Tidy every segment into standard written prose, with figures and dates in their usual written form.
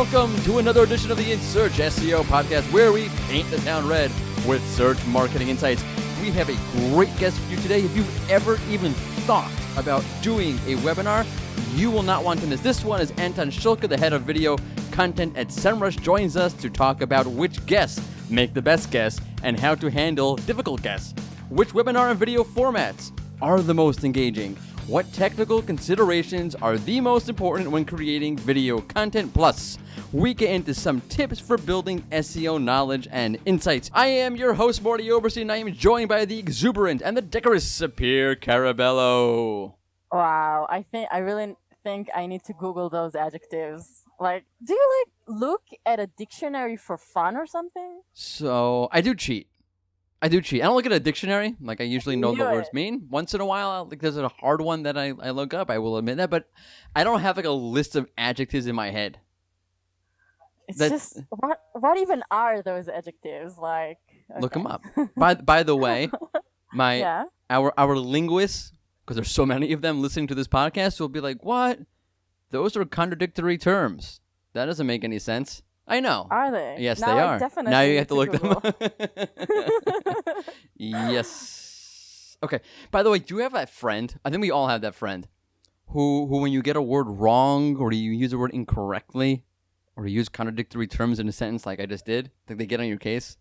welcome to another edition of the In Search SEO podcast, where we paint the town red with search marketing insights. We have a great guest for you today. If you've ever even thought about doing a webinar, you will not want to miss. This one is Anton Shulke, the head of video content at SEMRush, joins us to talk about which guests make the best guests and how to handle difficult guests. Which webinar and video formats are the most engaging? What technical considerations are the most important when creating video content? Plus, we get into some tips for building SEO knowledge and insights. I am your host, Morty Oberstein, and I am joined by the exuberant and the decorous Sapir Carabello. Wow, I really think I need to Google those adjectives. Like, do you look at a dictionary for fun or something? So, I do cheat. I don't look at a dictionary. I usually know the words mean. Once in a while, there's a hard one that I look up. I will admit that. But I don't have a list of adjectives in my head. It's just, what even are those adjectives? Okay. Look them up. By the way, our linguists, because there's so many of them listening to this podcast, will be like, what? Those are contradictory terms. That doesn't make any sense. I know. Are they? Yes, now they are. Definitely now you have to look them up. Yes. Okay. By the way, do you have that friend? I think we all have that friend who when you get a word wrong or you use a word incorrectly or you use contradictory terms in a sentence like I just did, think they get on your case?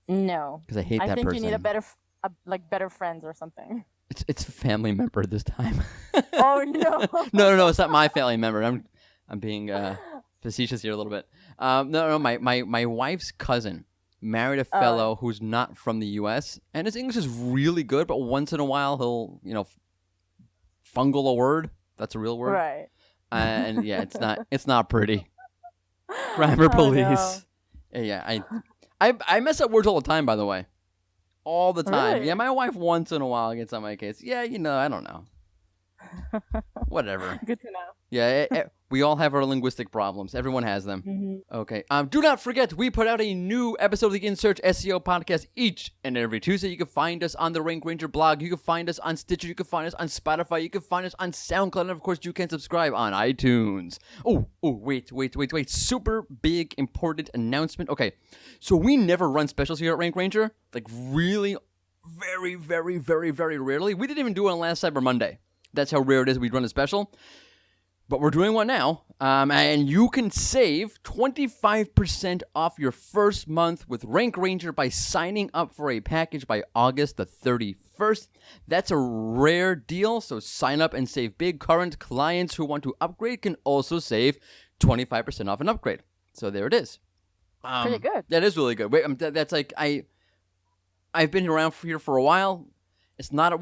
No. Because I hate that person. I think you need better friends or something. It's a family member this time. Oh, no. No, it's not my family member. I'm being facetious here a little bit. No, my wife's cousin married a fellow who's not from the U.S. and his English is really good, but once in a while he'll, fungle a word. That's a real word, right? And yeah, it's not pretty. Grammar police. No. Yeah, I mess up words all the time. By the way, all the time. Really? Yeah, my wife once in a while gets on my case. Yeah, I don't know. Whatever. Good to know. Yeah, we all have our linguistic problems. Everyone has them. Mm-hmm. Okay. Do not forget, we put out a new episode of the In Search SEO podcast each and every Tuesday. You can find us on the Rank Ranger blog. You can find us on Stitcher. You can find us on Spotify. You can find us on SoundCloud. And, of course, you can subscribe on iTunes. Oh, wait. Super big, important announcement. Okay. So we never run specials here at Rank Ranger. Really, very, very, very, very rarely. We didn't even do it on last Cyber Monday. That's how rare it is we'd run a special. But we're doing one now. And you can save 25% off your first month with Rank Ranger by signing up for a package by August the 31st. That's a rare deal, so sign up and save big. Current clients who want to upgrade can also save 25% off an upgrade. So there it is. Pretty good. That is really good. Wait, that's I've been around here for a while. It's not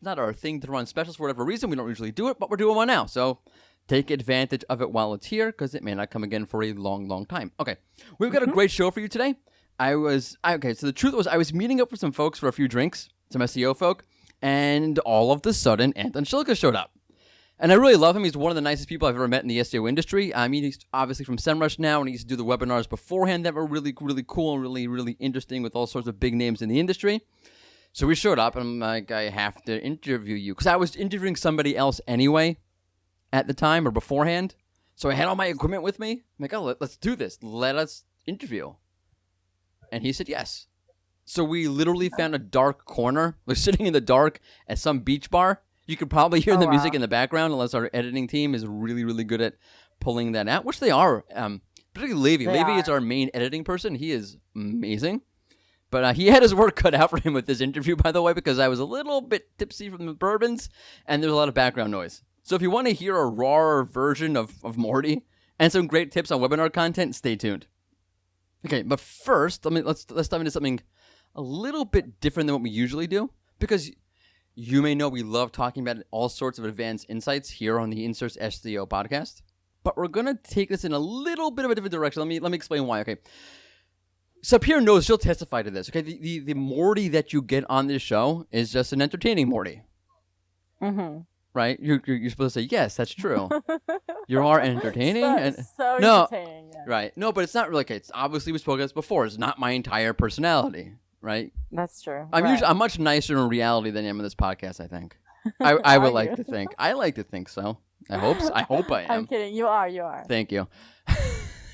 not our thing to run specials for whatever reason. We don't usually do it, but we're doing one now. So take advantage of it while it's here because it may not come again for a long, long time. Okay, we've got a great show for you today. So the truth was I was meeting up with some folks for a few drinks, some SEO folk, and all of a sudden Anton Shulke showed up. And I really love him. He's one of the nicest people I've ever met in the SEO industry. He's obviously from SEMRush now, and he used to do the webinars beforehand that were really, really cool and really, really interesting with all sorts of big names in the industry. So we showed up, and I'm like, I have to interview you. Because I was interviewing somebody else anyway at the time or beforehand. So I had all my equipment with me. I'm like, let's do this. Let us interview. And he said yes. So we literally found a dark corner. We're sitting in the dark at some beach bar. You could probably hear the music in the background unless our editing team is really, really good at pulling that out, which they are. Particularly Levy. Levy is our main editing person. He is amazing. But he had his work cut out for him with this interview, by the way, because I was a little bit tipsy from the bourbons, and there's a lot of background noise. So if you want to hear a raw version of Morty and some great tips on webinar content, stay tuned. Okay, but first, let's dive into something a little bit different than what we usually do, because you may know we love talking about all sorts of advanced insights here on the In Search SEO podcast, but we're going to take this in a little bit of a different direction. Let me explain why, okay? Sapir knows, she'll testify to this. Okay, the Morty that you get on this show is just an entertaining Morty. Mm-hmm. Right? You're supposed to say, yes, that's true. You are entertaining. So no, entertaining. Yeah. Right. No, but it's not really, okay, it's obviously we spoke about this before. It's not my entire personality, right? That's true. I'm much nicer in reality than I am in this podcast, I think. I would like to think. I like to think so. I hope I am. I'm kidding. You are. Thank you.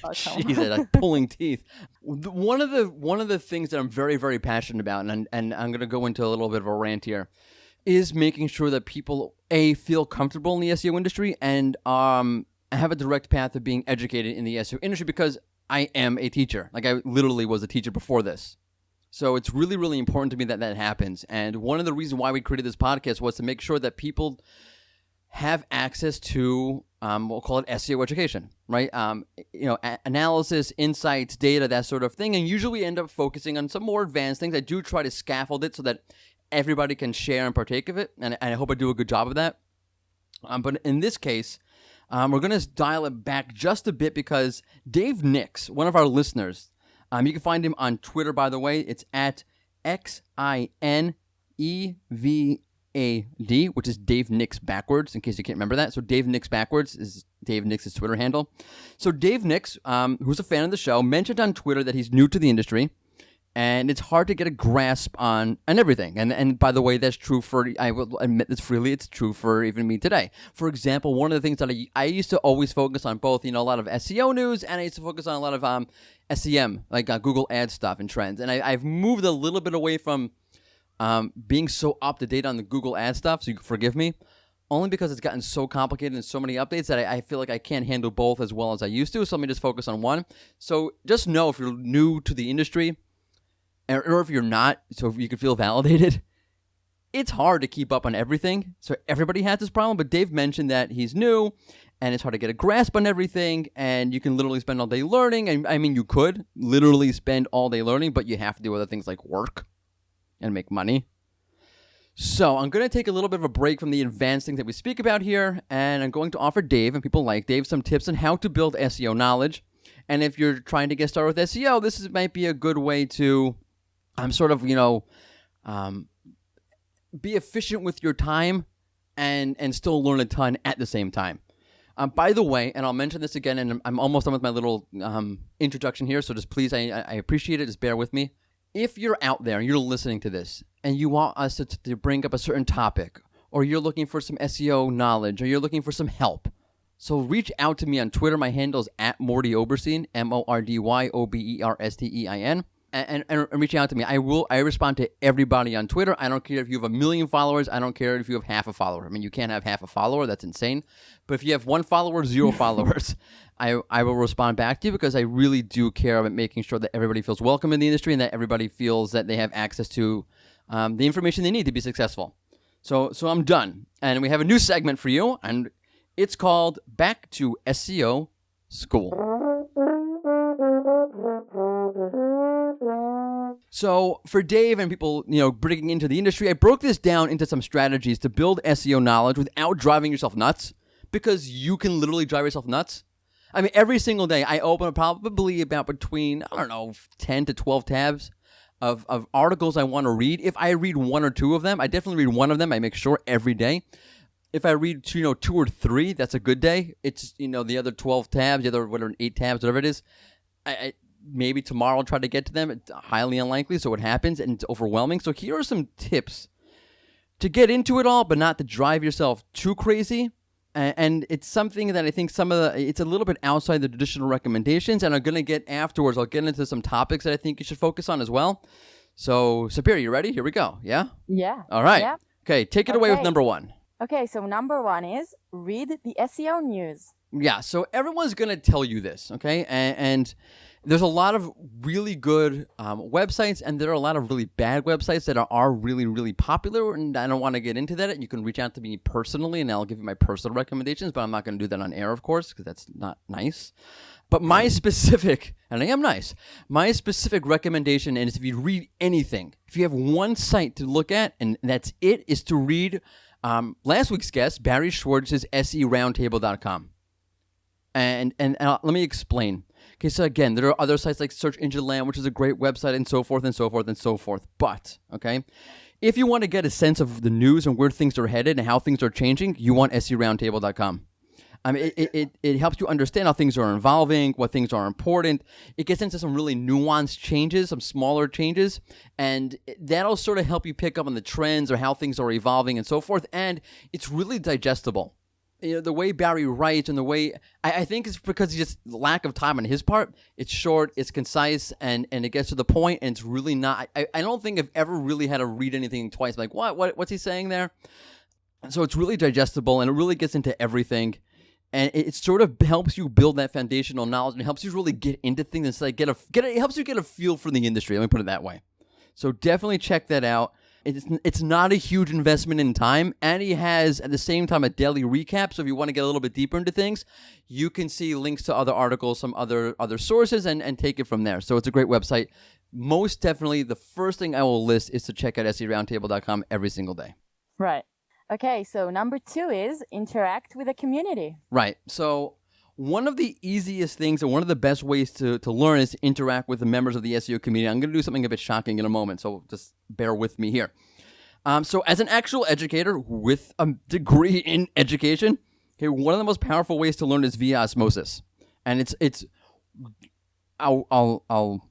Jeez, like pulling teeth. One of the things that I'm very, very passionate about, and I'm going to go into a little bit of a rant here, is making sure that people feel comfortable in the SEO industry and have a direct path of being educated in the SEO industry, because I am a teacher. Like, I literally was a teacher before this. So it's really, really important to me that that happens. And one of the reasons why we created this podcast was to make sure that people have access to, we'll call it SEO education, right? Analysis, insights, data, that sort of thing. And usually we end up focusing on some more advanced things. I do try to scaffold it so that everybody can share and partake of it. And I hope I do a good job of that. But in this case, we're going to dial it back just a bit because Dave Nix, one of our listeners, you can find him on Twitter, by the way. It's at XINEVAD, which is Dave Nix backwards, in case you can't remember that. So Dave Nix backwards is Dave Nix's Twitter handle. So Dave Nix, who's a fan of the show, mentioned on Twitter that he's new to the industry, and it's hard to get a grasp on everything. And by the way, that's true for, I will admit this freely, it's true for even me today. For example, one of the things that I used to always focus on both, a lot of SEO news, and I used to focus on a lot of SEM, like Google Ads stuff and trends. And I've moved a little bit away from being so up to date on the Google Ads stuff, so you can forgive me, only because it's gotten so complicated and so many updates that I feel like I can't handle both as well as I used to. So let me just focus on one. So just know, if you're new to the industry, or if you're not, so if you can feel validated, it's hard to keep up on everything. So everybody has this problem, but Dave mentioned that he's new, and it's hard to get a grasp on everything, and you can literally spend all day learning. And I mean, you could literally spend all day learning, but you have to do other things like work and make money. So I'm going to take a little bit of a break from the advanced things that we speak about here, and I'm going to offer Dave and people like Dave some tips on how to build SEO knowledge. And if you're trying to get started with SEO, might be a good way to be efficient with your time and still learn a ton at the same time. By the way, and I'll mention this again, and I'm almost done with my little introduction here, so just please, I appreciate it, just bear with me. If you're out there and you're listening to this and you want us to bring up a certain topic, or you're looking for some SEO knowledge, or you're looking for some help, so reach out to me on Twitter. My handle is at Mordy Oberstein, MORDYOBERSTEIN. And reach out to me. I respond to everybody on Twitter. I don't care if you have 1 million followers. I don't care if you have half a follower. I mean, you can't have half a follower. That's insane. But if you have 1 follower, 0 followers, I will respond back to you, because I really do care about making sure that everybody feels welcome in the industry and that everybody feels that they have access to the information they need to be successful. So I'm done. And we have a new segment for you, and it's called Back to SEO School. So for Dave and people, breaking into the industry, I broke this down into some strategies to build SEO knowledge without driving yourself nuts, because you can literally drive yourself nuts. I mean, every single day I open probably about between, 10 to 12 tabs of articles I want to read. If I read 1 or 2 of them, I definitely read 1 of them. I make sure every day. If I read 2 or 3, that's a good day. It's, the other 12 tabs, the other 8 tabs, whatever it is, I maybe tomorrow I'll try to get to them. It's highly unlikely, so it happens, and it's overwhelming. So here are some tips to get into it all, but not to drive yourself too crazy. And it's something that I think it's a little bit outside the traditional recommendations, and I'm going to get afterwards. I'll get into some topics that I think you should focus on as well. So, Sapir, you ready? Here we go. Yeah? Yeah. All right. Yeah. Okay, take it away with number 1. Okay, so number 1 is read the SEO news. Yeah, so everyone's going to tell you this, okay? And there's a lot of really good websites, and there are a lot of really bad websites that are really, really popular, and I don't want to get into that. You can reach out to me personally, and I'll give you my personal recommendations, but I'm not going to do that on air, of course, because that's not nice. But my specific, and I am nice, my specific recommendation is, if you read anything, if you have one site to look at, and that's it, is to read last week's guest, Barry Schwartz's SERoundtable.com. And let me explain. Okay, so again, there are other sites like Search Engine Land, which is a great website, and so forth and so forth and so forth. But, okay, if you want to get a sense of the news and where things are headed and how things are changing, you want SERoundtable.com. I mean, it helps you understand how things are evolving, what things are important. It gets into some really nuanced changes, some smaller changes, and that'll sort of help you pick up on the trends or how things are evolving and so forth. And it's really digestible. the way Barry writes and the way I think it's because he's just lack of time on his part. It's short, it's concise, and it gets to the point, and it's really not. I don't think I've ever really had to read anything twice. Like what's he saying there? So it's really digestible, and it really gets into everything, and it sort of helps you build that foundational knowledge, and it helps you really get into things. It's like it helps you get a feel for the industry. Let me put it that way. So definitely check that out. It's not a huge investment in time, and he has at the same time a daily recap. So if you want to get a little bit deeper into things, you can see links to other articles, some other sources, and take it from there. So it's a great website. Most definitely, the first thing I will list is to check out SERoundtable.com every single day. Right. Okay, so number 2 is interact with the community. Right. So one of the easiest things and one of the best ways to learn is to interact with the members of the SEO community. I'm going to do something a bit shocking in a moment, so just bear with me here. So as an actual educator with a degree in education, okay, one of the most powerful ways to learn is via osmosis. And I'll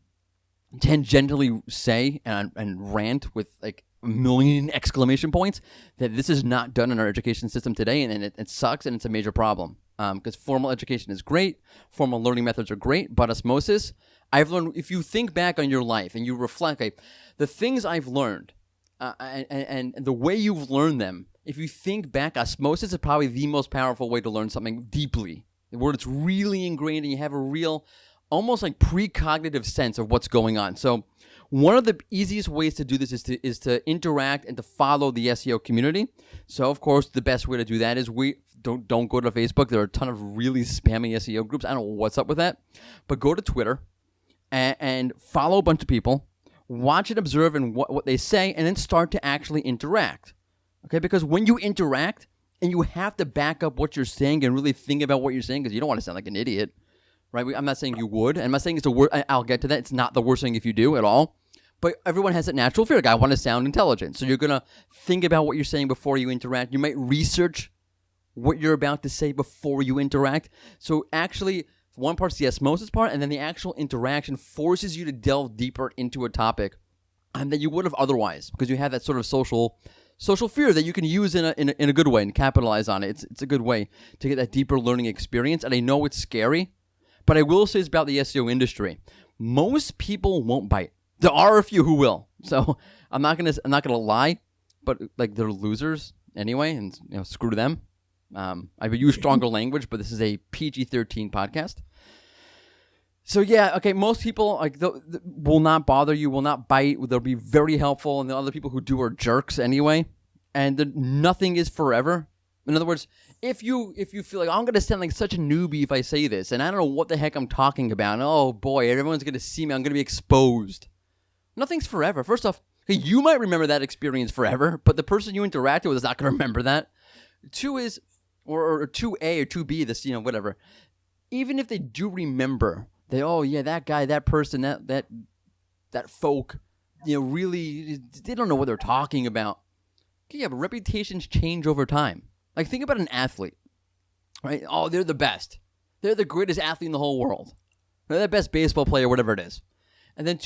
tangentially say and rant with like a million exclamation points that this is not done in our education system today, and it sucks, and it's a major problem. Because formal education is great, formal learning methods are great, but osmosis, I've learned, if you think back on your life and you reflect, like, the things I've learned and the way you've learned them, if you think back, osmosis is probably the most powerful way to learn something deeply, where it's really ingrained and you have a real, almost like precognitive sense of what's going on. So one of the easiest ways to do this is to interact and to follow the SEO community. So, of course, the best way to do that is don't go to Facebook. There are a ton of really spammy SEO groups. I don't know what's up with that. But go to Twitter and follow a bunch of people. Watch and observe and what they say, and then start to actually interact. Okay? Because when you interact, and you have to back up what you're saying and really think about what you're saying, because you don't want to sound like an idiot. Right? I'm not saying you would. I'm not saying it's the worst. I'll get to that. It's not the worst thing if you do at all. But everyone has that natural fear. Like, I want to sound intelligent. So you're going to think about what you're saying before you interact. You might research what you're about to say before you interact. So actually, one part's the osmosis part, and then the actual interaction forces you to delve deeper into a topic than you would have otherwise, because you have that sort of social fear that you can use in a good way and capitalize on it. It's a good way to get that deeper learning experience. And I know it's scary, but I will say it's about the SEO industry. Most people won't bite. There are a few who will. So I'm not gonna lie, but like, they're losers anyway, and screw them. I would use stronger language, but this is a PG-13 podcast. So yeah, okay. Most people will not bother you, will not bite. They'll be very helpful, and the other people who do are jerks anyway. And nothing is forever. In other words, if you feel like, I'm going to sound like such a newbie if I say this, and I don't know what the heck I'm talking about, and oh boy, everyone's going to see me, I'm going to be exposed. Nothing's forever. First off, you might remember that experience forever, but the person you interacted with is not going to remember that. 2 is, or 2A or 2B, this, whatever. Even if they do remember that, oh yeah, that guy, that person, that folk, really, they don't know what they're talking about. Okay, yeah, but reputations change over time. Like, think about an athlete, right? Oh, they're the best. They're the greatest athlete in the whole world. They're the best baseball player, whatever it is. And then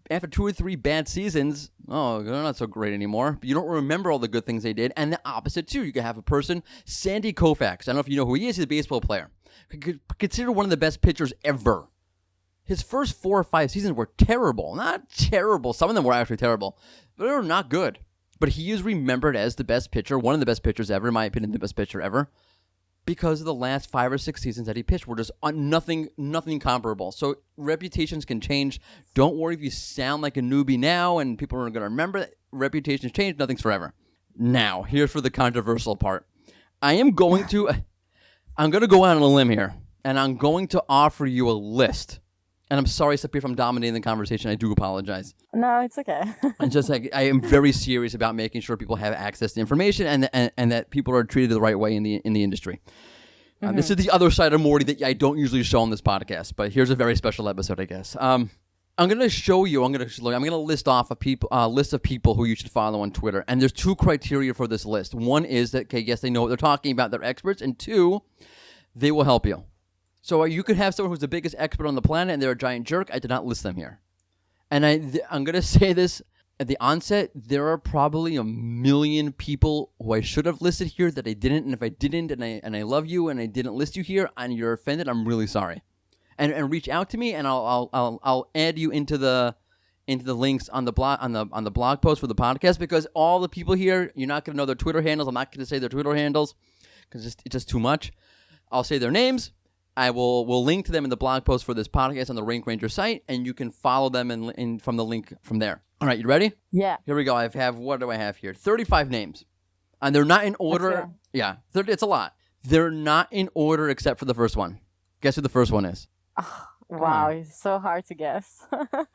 after 2 or 3 bad seasons, oh, they're not so great anymore. But you don't remember all the good things they did. And the opposite, too. You can have a person, Sandy Koufax. I don't know if you know who he is. He's a baseball player. Considered one of the best pitchers ever. His first 4 or 5 seasons were terrible. Not terrible. Some of them were actually terrible. But they were not good. But he is remembered as the best pitcher, one of the best pitchers ever, in my opinion, the best pitcher ever, because of the last 5 or 6 seasons that he pitched were just nothing comparable. So reputations can change. Don't worry if you sound like a newbie now and people are going to remember that. Reputations change. Nothing's forever. Now, here's for the controversial part. I'm going to go out on a limb here, and I'm going to offer you a list. And I'm sorry, Sapir, if I'm dominating the conversation. I do apologize. No, it's okay. And just like, I am very serious about making sure people have access to information and that people are treated the right way in the industry. This is the other side of Morty that I don't usually show on this podcast, but here's a very special episode, I guess. I'm going to show you. I'm going to list off a list of people who you should follow on Twitter, and there's 2 criteria for this list. One is that, okay, yes, they know what they're talking about, they're experts, and 2, they will help you. So you could have someone who's the biggest expert on the planet and they're a giant jerk. I did not list them here. And I'm going to say this at the onset, there are probably a million people who I should have listed here that I didn't. And if I didn't, and I love you, and I didn't list you here, and you're offended, I'm really sorry. And reach out to me, and I'll add you into the links on the blog post for the podcast, because all the people here, you're not gonna know their Twitter handles. I'm not gonna say their Twitter handles because it's just too much. I'll say their names. We'll link to them in the blog post for this podcast on the Rank Ranger site, and you can follow them in from the link from there. All right, you ready? Yeah. Here we go. What do I have here? 35 names, and they're not in order. Yeah, it's a lot. They're not in order except for the first one. Guess who the first one is? Oh, wow, it's so hard to guess.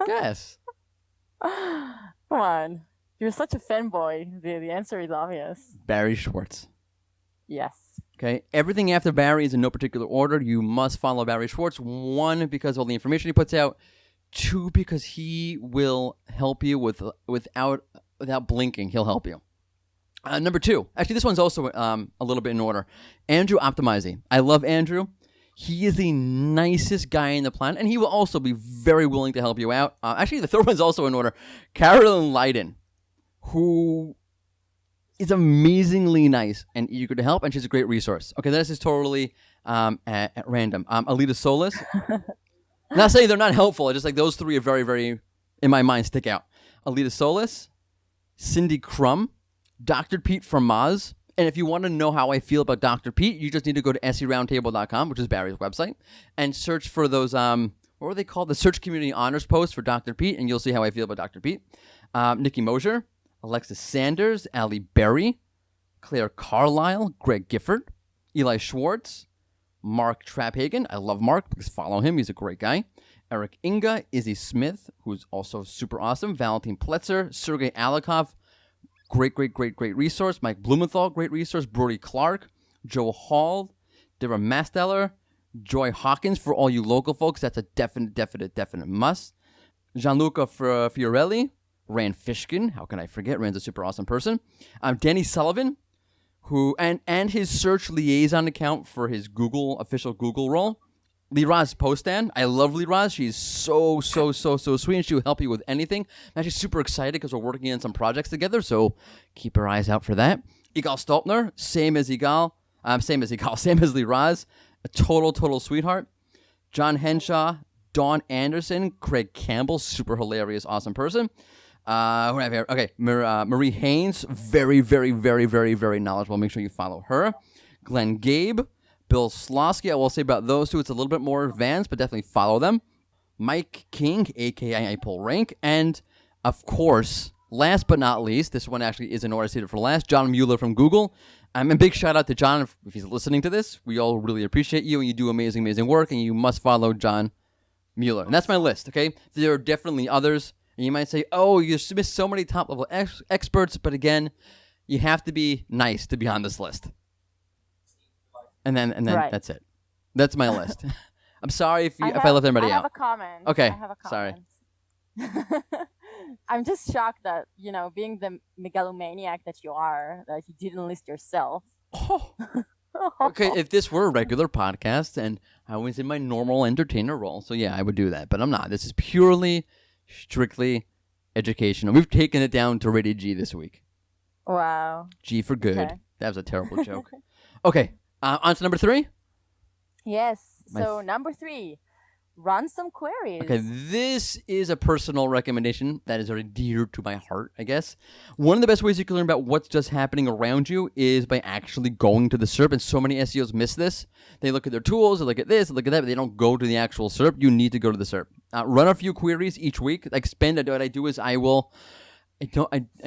Guess. Come on. You're such a fanboy. The answer is obvious. Barry Schwartz. Yes. Okay, everything after Barry is in no particular order. You must follow Barry Schwartz. 1, because of all the information he puts out. 2, because he will help you without blinking. He'll help you. Number 2, actually, this one's also a little bit in order. Andrew Optimizy. I love Andrew. He is the nicest guy on the planet, and he will also be very willing to help you out. Actually, the third one's also in order. Carolyn Leiden, who is amazingly nice and eager to help, and she's a great resource. Okay, this is totally at random. Alita Solis. Not saying they're not helpful. It's just like those 3 are very, very, in my mind, stick out. Alita Solis, Cindy Crum, Dr. Pete from Moz. And if you want to know how I feel about Dr. Pete, you just need to go to seroundtable.com, which is Barry's website, and search for those, what were they called? The Search Community Honors post for Dr. Pete, and you'll see how I feel about Dr. Pete. Nikki Mosier, Alexis Sanders, Ali Berry, Claire Carlisle, Greg Gifford, Eli Schwartz, Mark Traphagen. I love Mark because follow him. He's a great guy. Eric Inga, Izzy Smith, who's also super awesome. Valentin Pletzer, Sergey Alikov, great resource. Mike Blumenthal, great resource. Brody Clark, Joe Hall, Dara Masteller, Joy Hawkins for all you local folks. That's a definite must. Gianluca Fiorelli, Rand Fishkin. How can I forget? Rand's a super awesome person. Danny Sullivan, who and his search liaison account for his official Google role. Liraz Postan. I love Liraz. She's so sweet, and she will help you with anything. I'm actually super excited because we're working on some projects together, so keep your eyes out for that. Igal Stolpner, same as Liraz. A total sweetheart. John Henshaw, Dawn Anderson, Craig Campbell, super hilarious, awesome person. Who do I have here? Okay, Marie Haynes, very knowledgeable. Make sure you follow her. Glenn Gabe, Bill Slosky. I will say about those 2, it's a little bit more advanced, but definitely follow them. Mike King, a.k.a. I Pull Rank. And, of course, last but not least, this one actually is in order stated for last, John Mueller from Google. A big shout out to John if he's listening to this. We all really appreciate you, and you do amazing work, and you must follow John Mueller. And that's my list, okay? There are definitely others. And you might say, oh, you missed so many top-level experts, but again, you have to be nice to be on this list. And then right. That's it. That's my list. I'm sorry if I left anybody out. I have a comment. Okay. I have a comment. Sorry. I'm just shocked that, being the megalomaniac that you are, that you didn't list yourself. Oh. Okay, if this were a regular podcast and I was in my normal entertainer role, so yeah, I would do that. But I'm not. This is purely, strictly educational. We've taken it down to rated G this week. Wow. G for good. Okay. That was a terrible joke. Okay, on to number 3? Yes. So number 3, run some queries. Okay, this is a personal recommendation that is very dear to my heart, I guess. One of the best ways you can learn about what's just happening around you is by actually going to the SERP, and so many SEOs miss this. They look at their tools, they look at this, they look at that, but they don't go to the actual SERP. You need to go to the SERP. Run a few queries each week. What I do is I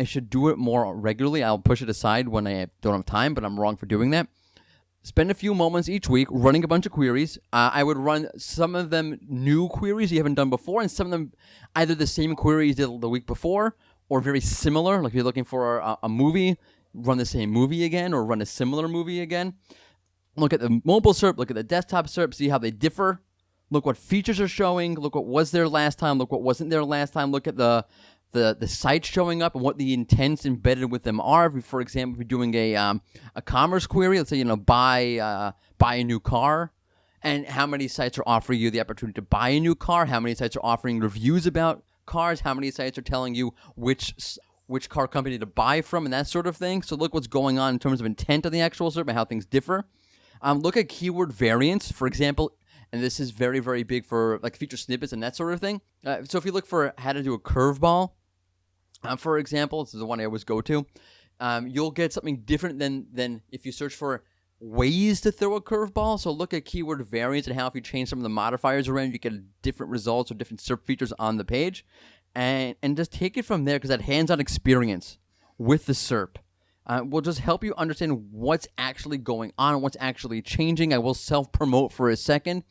should do it more regularly. I'll push it aside when I don't have time, but I'm wrong for doing that. Spend a few moments each week running a bunch of queries. I would run some of them new queries you haven't done before, and some of them either the same queries you did the week before or very similar. Like if you're looking for a movie, run the same movie again or run a similar movie again. Look at the mobile SERP, look at the desktop SERP, see how they differ. Look what features are showing. Look what was there last time. Look what wasn't there last time. Look at the sites showing up and what the intents embedded with them are. For example, if you're doing a commerce query, let's say buy a new car, and how many sites are offering you the opportunity to buy a new car? How many sites are offering reviews about cars, how many sites are telling you which car company to buy from, and that sort of thing. So look what's going on in terms of intent on the actual SERP and how things differ. Look at keyword variants, for example, and this is very, very big for like feature snippets and that sort of thing. So if you look for how to do a curveball, for example, this is the one I always go to, you'll get something different than if you search for ways to throw a curveball. So look at keyword variants and how if you change some of the modifiers around, you get different results or different SERP features on the page. And just take it from there, because that hands-on experience with the SERP will just help you understand what's actually going on and what's actually changing. I will self-promote for a second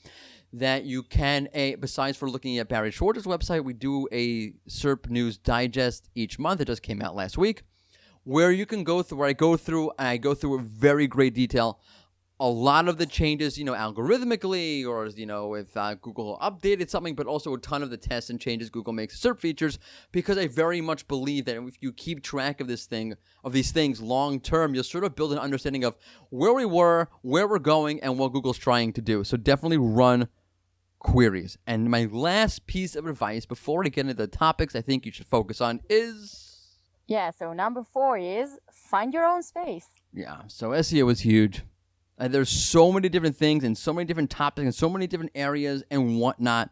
that you can, besides for looking at Barry Schwartz's website, we do a SERP News Digest each month. It just came out last week, where you can go through, where I go through in very great detail a lot of the changes, algorithmically, or, if Google updated something, but also a ton of the tests and changes Google makes to SERP features, because I very much believe that if you keep track of these things long term, you'll sort of build an understanding of where we were, where we're going, and what Google's trying to do. So definitely run queries. And my last piece of advice before I get into the topics I think you should focus on is... Yeah, so number 4 is find your own space. Yeah, so SEO is huge. There's so many different things and so many different topics and so many different areas and whatnot.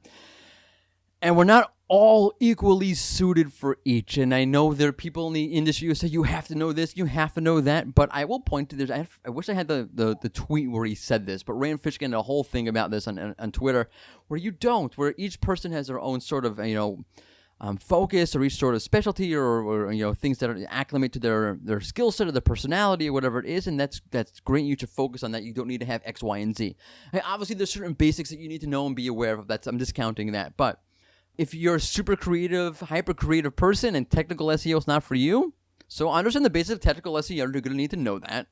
And we're not all equally suited for each. And I know there are people in the industry who say, you have to know this, you have to know that. But I will point to this. I wish I had the tweet where he said this. But Rand Fishkin had a whole thing about this on Twitter, where you don't, where each person has their own sort of, focus, or each sort of specialty, or things that acclimate to their skill set or their personality or whatever it is, and that's great. You should focus on that. You don't need to have X, Y, and Z. Obviously, there's certain basics that you need to know and be aware of. I'm discounting that, but if you're a super creative, hyper creative person and technical SEO is not for you, so understand the basics of technical SEO. You're going to need to know that.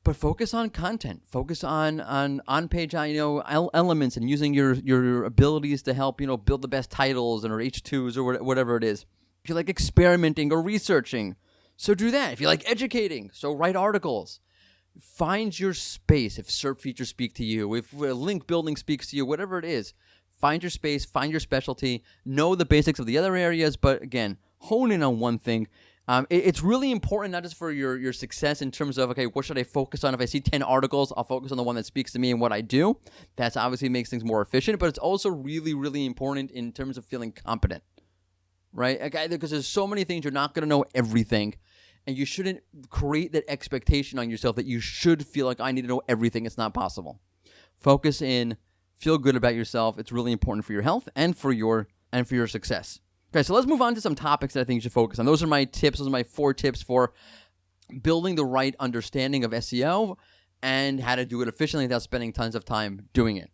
But focus on content. Focus on on-page, elements, and using your abilities to help, build the best titles or H2s or whatever it is. If you like experimenting or researching, so do that. If you like educating, so write articles. Find your space. If SERP features speak to you, if link building speaks to you, whatever it is, find your space, find your specialty, know the basics of the other areas, but again, hone in on one thing. It's really important, not just for your success in terms of, okay, what should I focus on? If I see 10 articles, I'll focus on the one that speaks to me and what I do. That's obviously makes things more efficient, but it's also really, really important in terms of feeling competent, right? Okay, because there's so many things, you're not going to know everything, and you shouldn't create that expectation on yourself that you should feel like I need to know everything. It's not possible. Focus in, feel good about yourself. It's really important for your health and for your success. Okay, so let's move on to some topics that I think you should focus on. Those are my tips. Those are my 4 tips for building the right understanding of SEO and how to do it efficiently without spending tons of time doing it.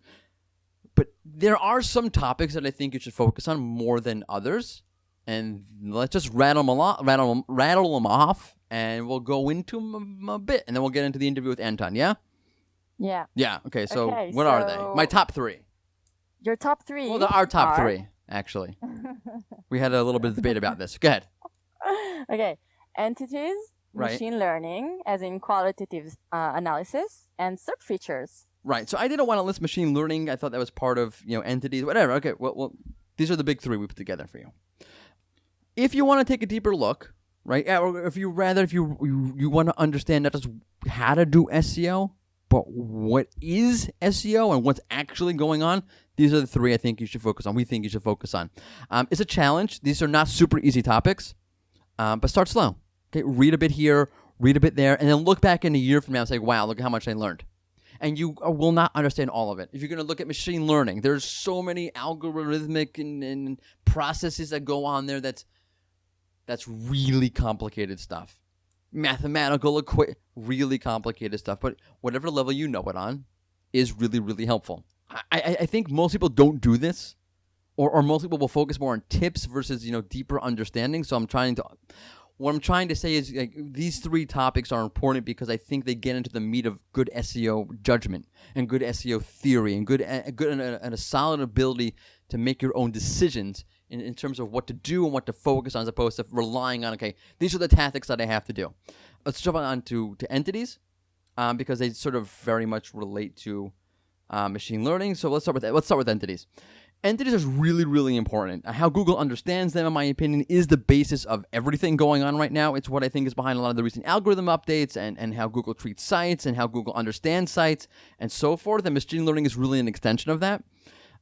But there are some topics that I think you should focus on more than others. And let's just rattle them off, and we'll go into them a bit. And then we'll get into the interview with Anton, yeah? Yeah. Yeah, okay, so what are they? My top 3. Your top 3 Well, our top 3, actually. We had a little bit of debate about this. Go ahead. Okay. Entities, right. Machine learning, as in qualitative analysis, and SERP features. Right. So I didn't want to list machine learning. I thought that was part of, entities, whatever. Okay. Well, these are the big 3 we put together for you. If you want to take a deeper look, right, or if you want to understand not just how to do SEO, but what is SEO and what's actually going on, these are the 3 I think you should focus on. We think you should focus on. It's a challenge. These are not super easy topics, but start slow. Okay, read a bit here, read a bit there, and then look back in a year from now and say, wow, look at how much I learned. And you will not understand all of it. If you're going to look at machine learning, there's so many algorithmic and processes that go on there that's really complicated stuff. Mathematical, really complicated stuff. But whatever level you know it on is really, really helpful. I think most people don't do this, or most people will focus more on tips versus deeper understanding. So what I'm trying to say is, like, these 3 topics are important because I think they get into the meat of good SEO judgment and good SEO theory and a solid ability to make your own decisions in terms of what to do and what to focus on, as opposed to relying on, okay, these are the tactics that I have to do. Let's jump on to entities, because they sort of very much relate to machine learning. So let's start with entities. Entities is really, really important. How Google understands them, in my opinion, is the basis of everything going on right now. It's what I think is behind a lot of the recent algorithm updates and how Google treats sites and how Google understands sites and so forth. And machine learning is really an extension of that.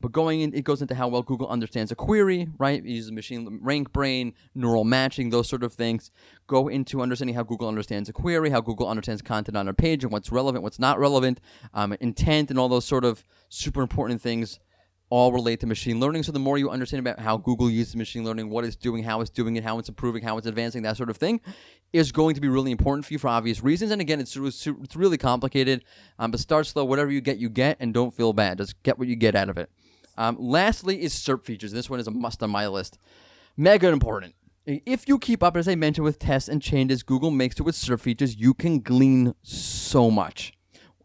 But it goes into how well Google understands a query, right? It uses machine rank brain, neural matching, those sort of things. Go into understanding how Google understands a query, how Google understands content on a page and what's relevant, what's not relevant, intent, and all those sort of super important things all relate to machine learning. So the more you understand about how Google uses machine learning, what it's doing, how it's doing it, how it's improving, how it's advancing, that sort of thing, is going to be really important for you for obvious reasons. And again, it's really complicated, but start slow. Whatever you get, and don't feel bad. Just get what you get out of it. Lastly is SERP features. This one is a must on my list. Mega important. If you keep up, as I mentioned, with tests and changes Google makes to its SERP features, you can glean so much.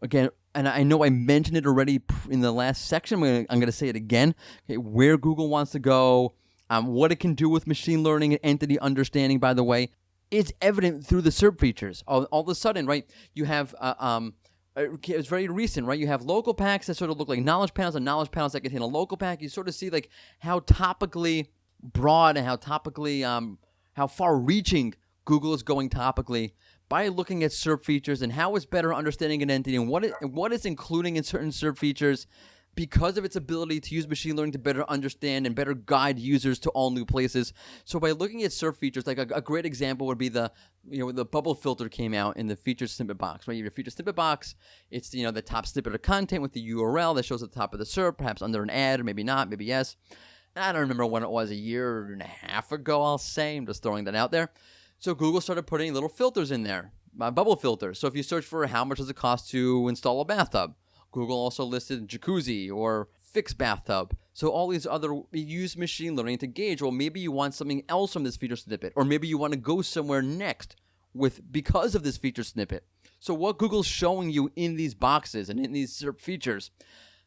Again, and I know I mentioned it already in the last section. I'm going to say it again. Okay, where Google wants to go, what it can do with machine learning and entity understanding, by the way, it's evident through the SERP features. All of a sudden, right, you have, it's very recent, right? You have local packs that sort of look like knowledge panels and knowledge panels that contain a local pack. You sort of see like how topically broad and how topically, how far-reaching Google is going topically by looking at SERP features and how it's better understanding an entity and what it's including in certain SERP features because of its ability to use machine learning to better understand and better guide users to all new places. So by looking at SERP features, like a great example would be the bubble filter came out in the featured snippet box, right? You have your featured snippet box. It's, the top snippet of content with the URL that shows at the top of the SERP, perhaps under an ad, or maybe not, maybe yes. I don't remember when it was, a year and a half ago, I'll say. I'm just throwing that out there. So Google started putting little filters in there, bubble filters. So if you search for how much does it cost to install a bathtub, Google also listed jacuzzi or fixed bathtub. So all these other use machine learning to gauge, well, maybe you want something else from this feature snippet, or maybe you want to go somewhere next because of this feature snippet. So what Google's showing you in these boxes and in these SERP features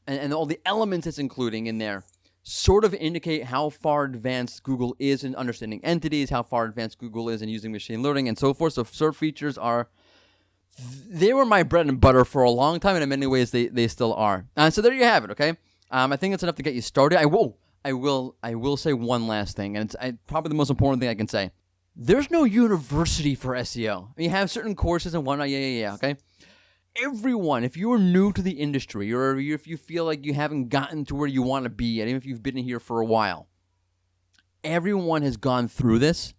and all the elements it's including in there sort of indicate how far advanced Google is in understanding entities, how far advanced Google is in using machine learning, and so forth. So SERP features they were my bread and butter for a long time, and in many ways they still are. So there you have it, okay? I think that's enough to get you started. I will say one last thing, and it's probably the most important thing I can say. There's no university for SEO. You have certain courses and whatnot, yeah, okay? Everyone, if you're new to the industry or if you feel like you haven't gotten to where you want to be yet, even if you've been here for a while, everyone has gone through this.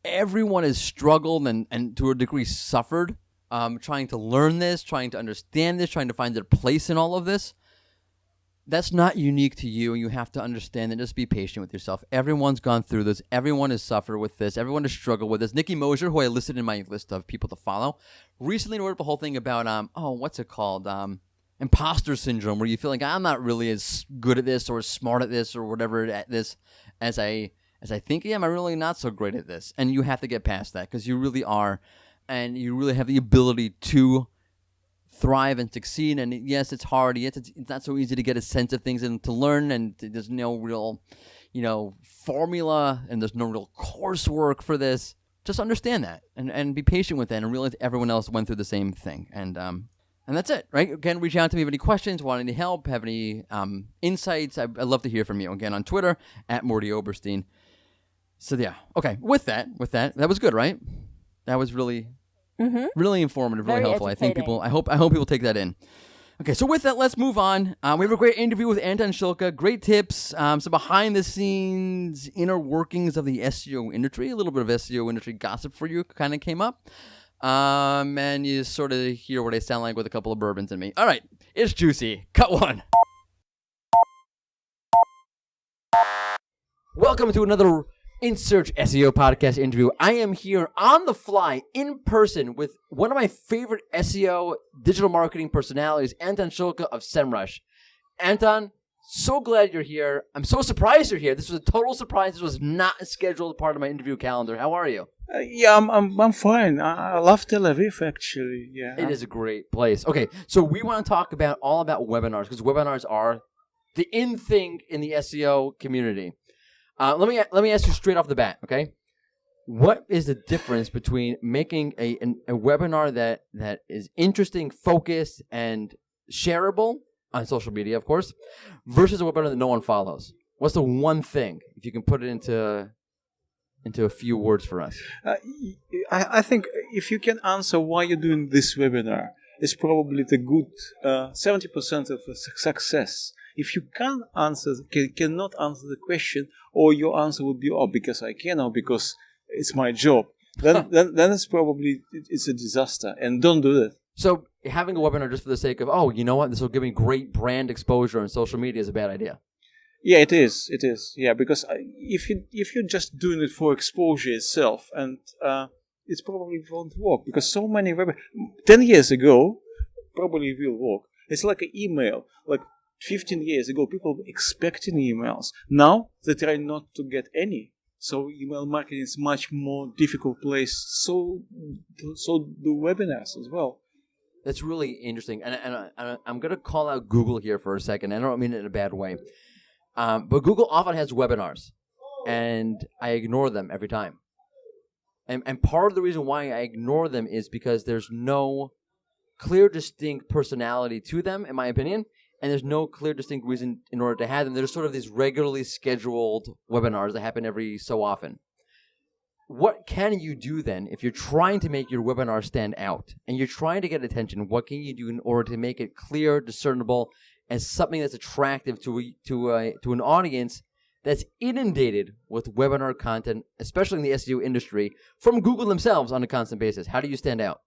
Everyone has struggled and to a degree suffered trying to learn this, trying to understand this, trying to find their place in all of this. That's not unique to you, and you have to understand and just be patient with yourself. Everyone's gone through this. Everyone has suffered with this. Everyone has struggled with this. Nikki Mosier, who I listed in my list of people to follow, recently wrote up a whole thing about, what's it called? Imposter syndrome, where you feel like I'm not really as good at this or as smart at this or whatever at this as I think I am. I'm really not so great at this. And you have to get past that because you really are, and you really have the ability to thrive and succeed. And yes, it's hard. Yes, it's not so easy to get a sense of things and to learn, and there's no real, formula, and there's no real coursework for this. Just understand that and be patient with it and realize everyone else went through the same thing. And that's it, right? Again, reach out to me if any questions, want any help, have any insights. I'd love to hear from you. Again, on Twitter, @Morty Oberstein. So yeah, okay. With that was good, right? That was really informative, really Very helpful. educating. I hope people take that in. Okay, so with that, let's move on. We have a great interview with Anton Shulke. Great tips, some behind the scenes inner workings of the SEO industry. A little bit of SEO industry gossip for you kind of came up. And you sort of hear what I sound like with a couple of bourbons in me. All right, it's juicy. Cut one. Welcome to another In Search SEO podcast interview. I am here on the fly, in person, with one of my favorite SEO digital marketing personalities, Anton Shulke of SEMRush. Anton, so glad you're here. I'm so surprised you're here. This was a total surprise. This was not a scheduled part of my interview calendar. How are you? Yeah, I'm fine. I love Tel Aviv, actually. Yeah, it is a great place. Okay, so we want to talk all about webinars, because webinars are the in thing in the SEO community. Let me ask you straight off the bat, okay? What is the difference between making a webinar that is interesting, focused, and shareable, on social media, of course, versus a webinar that no one follows? What's the one thing, if you can put it into a few words for us? I think if you can answer why you're doing this webinar, it's probably the good 70% of success. If you cannot answer the question, or your answer would be, because I can, or because it's my job, then it's probably it's a disaster, and don't do that. So having a webinar just for the sake of, you know what, this will give me great brand exposure on social media is a bad idea. Yeah, it is. Yeah, because if you're just doing it for exposure itself, and it probably won't work, because so many 10 years ago probably will work. It's like an email. Like 15 years ago, people were expecting emails. Now they try not to get any. So email marketing is much more difficult place. So do webinars as well. That's really interesting, and I'm going to call out Google here for a second. I don't mean it in a bad way. But Google often has webinars, and I ignore them every time. And part of the reason why I ignore them is because there's no clear, distinct personality to them, in my opinion, and there's no clear, distinct reason in order to have them. There's sort of these regularly scheduled webinars that happen every so often. What can you do then if you're trying to make your webinar stand out and you're trying to get attention? What can you do in order to make it clear, discernible, and something that's attractive to an audience that's inundated with webinar content, especially in the SEO industry, from Google themselves on a constant basis? How do you stand out?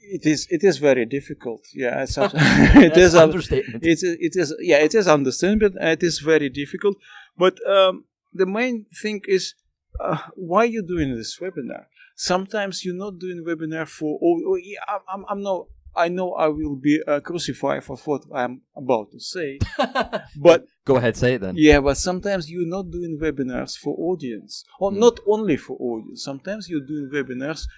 It is very difficult. Yeah, it is understatement. It is understandable. It is very difficult. But the main thing is why you're doing this webinar. Sometimes you're not doing webinar for. I know I will be crucified for what I'm about to say, but go ahead, say it then. Yeah, but sometimes you're not doing webinars for audience, or not only for audience. Sometimes you're doing webinars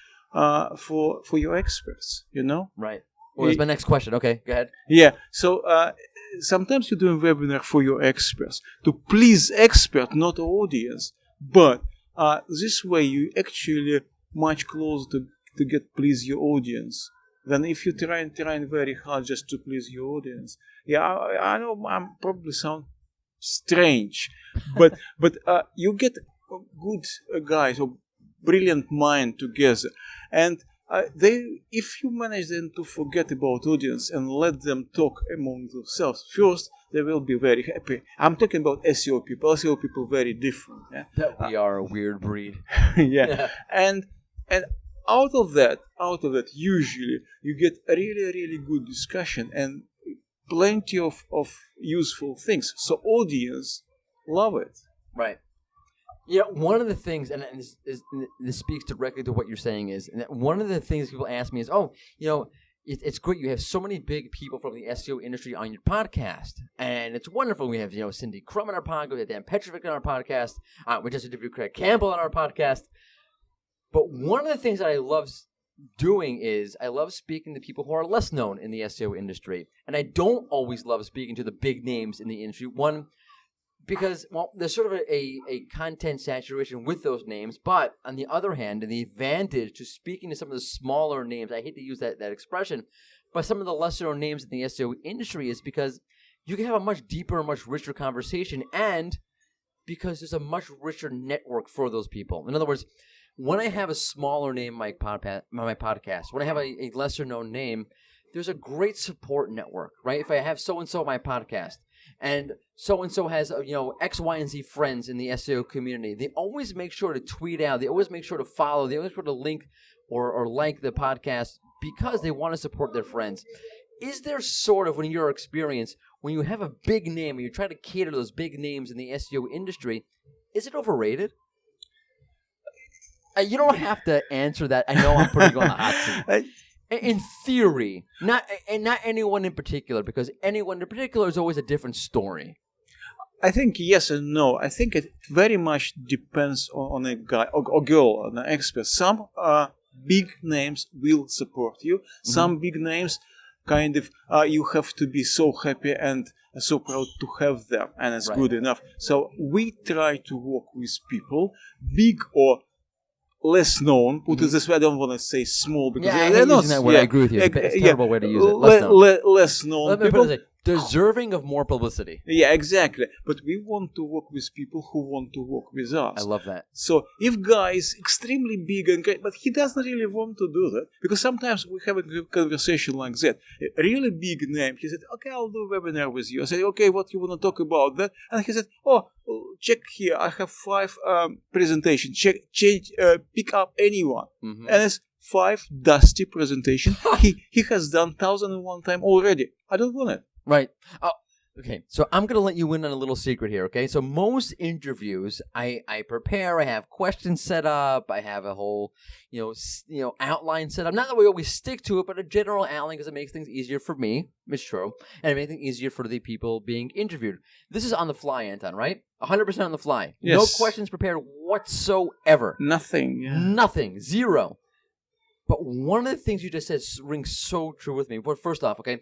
for your experts. You know. Right. Well, that's my next question. Okay, go ahead. Yeah. So sometimes you're doing webinar for your experts to please expert, not audience. But this way you actually much closer to get please your audience than if you trying very hard just to please your audience. Yeah, I know I'm probably sound strange, but you get good guys or brilliant mind together, and if you manage them to forget about audience and let them talk among themselves first, they will be very happy. I'm talking about SEO people. SEO people very different. Yeah? We are a weird breed. Yeah, and out of that, usually you get a really good discussion and plenty of useful things. So audience love it. Right. Yeah, one of the things, and this speaks directly to what you're saying, is and one of the things people ask me is, it's great you have so many big people from the SEO industry on your podcast, and it's wonderful. We have Cindy Crum on our podcast, we have Dan Petrovic on our podcast, we just interviewed Craig Campbell on our podcast. But one of the things that I love doing is I love speaking to people who are less known in the SEO industry, and I don't always love speaking to the big names in the industry. One, because, there's sort of a content saturation with those names. But on the other hand, the advantage to speaking to some of the smaller names, I hate to use that expression, but some of the lesser known names in the SEO industry is because you can have a much deeper and much richer conversation, and because there's a much richer network for those people. In other words, when I have a smaller name on my podcast, when I have a lesser known name, there's a great support network, right? If I have so-and-so on my podcast, and so-and-so has, X, Y, and Z friends in the SEO community, they always make sure to tweet out. They always make sure to follow. They always make sure to link or like the podcast because they want to support their friends. Is there sort of, in your experience, when you have a big name and you try to cater to those big names in the SEO industry, is it overrated? You don't have to answer that. I know I'm putting you on the hot seat. In theory, not anyone in particular, because anyone in particular is always a different story. I think yes and no. I think it very much depends on a guy or girl, on an expert. Some big names will support you. Some big names, kind of, you have to be so happy and so proud to have them, and it's good enough. So we try to work with people, big or less known. Put it this way, I don't want to say small because Yeah, I they're hate not. using that word. I agree with you. It's a terrible way to use it. Less known Let me people. put it this way. Deserving of more publicity. Yeah, exactly. But we want to work with people who want to work with us. I love that. So if guy is extremely big and great, but he doesn't really want to do that, because sometimes we have a conversation like that. A really big name. He said, "Okay, I'll do a webinar with you." I said, "Okay, what you want to talk about that?" And he said, "Oh, check here. I have 5 presentations. Pick up anyone." Mm-hmm. And it's 5 dusty presentation. he has done 1,001 time already. I don't want it. Right. Oh, okay. So I'm going to let you in on a little secret here, okay? So most interviews, I prepare, I have questions set up, I have a whole, outline set up. Not that we always stick to it, but a general outline because it makes things easier for me, it's true, and it makes things easier for the people being interviewed. This is on the fly, Anton, right? 100% on the fly. Yes. No questions prepared whatsoever. Nothing. Yeah. Nothing. Zero. But one of the things you just said rings so true with me. But first off, okay,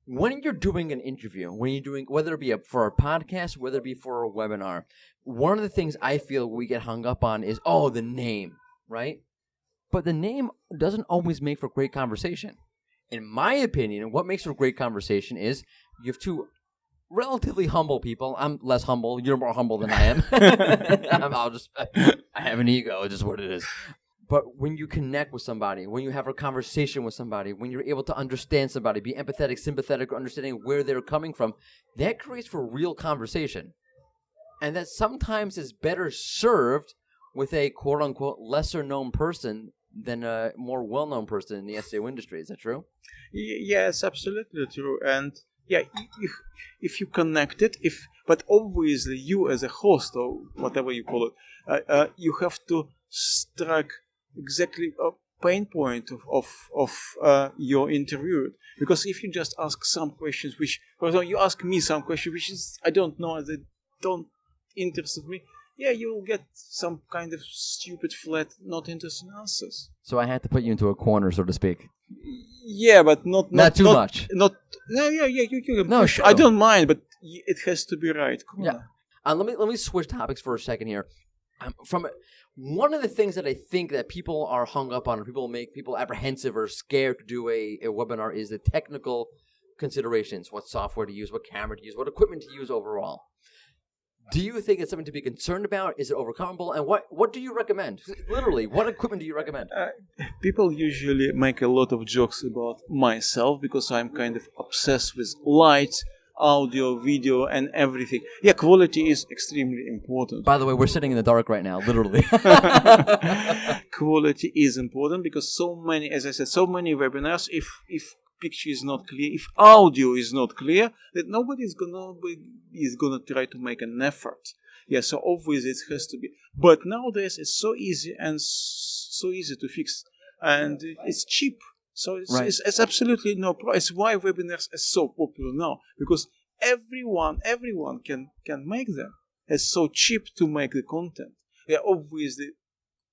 when you're doing an interview, whether it be for a podcast, whether it be for a webinar, one of the things I feel we get hung up on is, the name, right? But the name doesn't always make for great conversation. In my opinion, what makes for great conversation is you have 2 relatively humble people. I'm less humble. You're more humble than I am. I have an ego. It's just what it is. But when you connect with somebody, when you have a conversation with somebody, when you're able to understand somebody, be empathetic, sympathetic, or understanding where they're coming from, that creates for real conversation. And that sometimes is better served with a quote-unquote lesser-known person than a more well-known person in the SEO industry. Is that true? Yes, absolutely true. And yeah, if you connect it, but obviously you as a host or whatever you call it, you have to strike exactly a pain point of your interview. Because if you just ask some questions, which, for example, you ask me some questions which is I don't know, they don't interest me, you'll get some kind of stupid, flat, not interesting answers. So I had to put you into a corner, so to speak. Yeah, but not too much. Not you No, sure. I don't mind, but it has to be right. Yeah. Let me switch topics for a second here. One of the things that I think that people are hung up on, or make people apprehensive or scared to do a webinar, is the technical considerations: what software to use, what camera to use, what equipment to use overall. Do you think it's something to be concerned about? Is it overcomable? And what do you recommend? Literally, what equipment do you recommend? People usually make a lot of jokes about myself because I'm kind of obsessed with lights, audio, video, and everything. Yeah, quality is extremely important. By the way, we're sitting in the dark right now, literally. Quality is important because so many, as I said, so many webinars, if picture is not clear, if audio is not clear, that nobody is gonna try to make an effort. Yeah, so obviously it has to be. But nowadays it's so easy to fix, and it's cheap. So it's absolutely no price. Why webinars are so popular now? Because everyone can make them. It's so cheap to make the content. Yeah, obviously,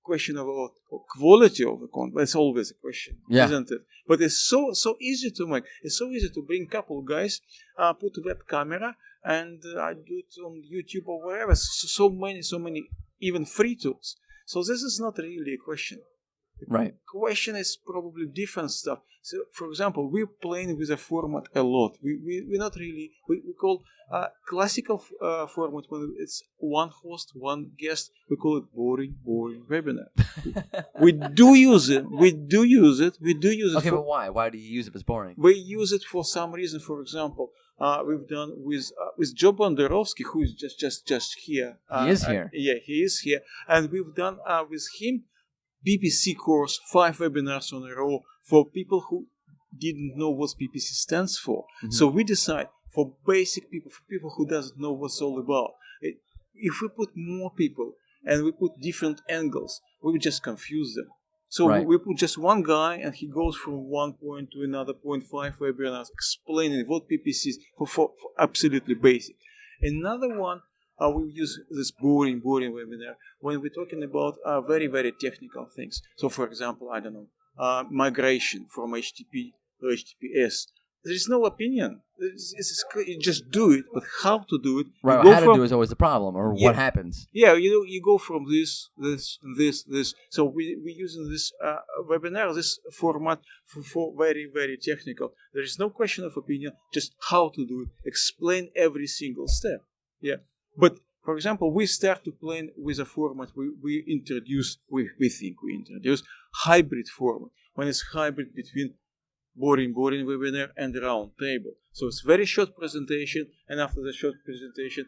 question about quality of the content. It's always a question, isn't it? But it's so easy to make. It's so easy to bring couple guys, put a web camera, and I do it on YouTube or wherever. So many, even free tools. So this is not really a question. Right. Question is probably different stuff. So, for example, we're playing with a format a lot. We're not really, we call classical format when it's one host, one guest. We call it boring webinar. we do use it. Okay, but why? Why do you use it if it's boring? We use it for some reason. For example, we've done with Joe Bondarovsky, who is just here. He is here. He is here, and we've done with him PPC course, 5 webinars on a row for people who didn't know what PPC stands for. Mm-hmm. So we decide for basic people, for people who doesn't know what's all about. If we put more people and we put different angles, we would just confuse them. So we put just one guy and he goes from one point to another point, 5 webinars explaining what PPC is for absolutely basic. Another one, we use this boring webinar when we're talking about very, very technical things. So, for example, I don't know, migration from HTTP to HTTPS, there is no opinion. You just do it, but how to do it? Right. You go How to from- do is always the problem, or Yeah. what happens. Yeah, you go from this. So we using this webinar, this format for very, very technical. There is no question of opinion, just how to do it. Explain every single step. Yeah. But, for example, we start to play with a format we think we introduce hybrid format. When it's hybrid between boring webinar and round table. So it's very short presentation, and after the short presentation,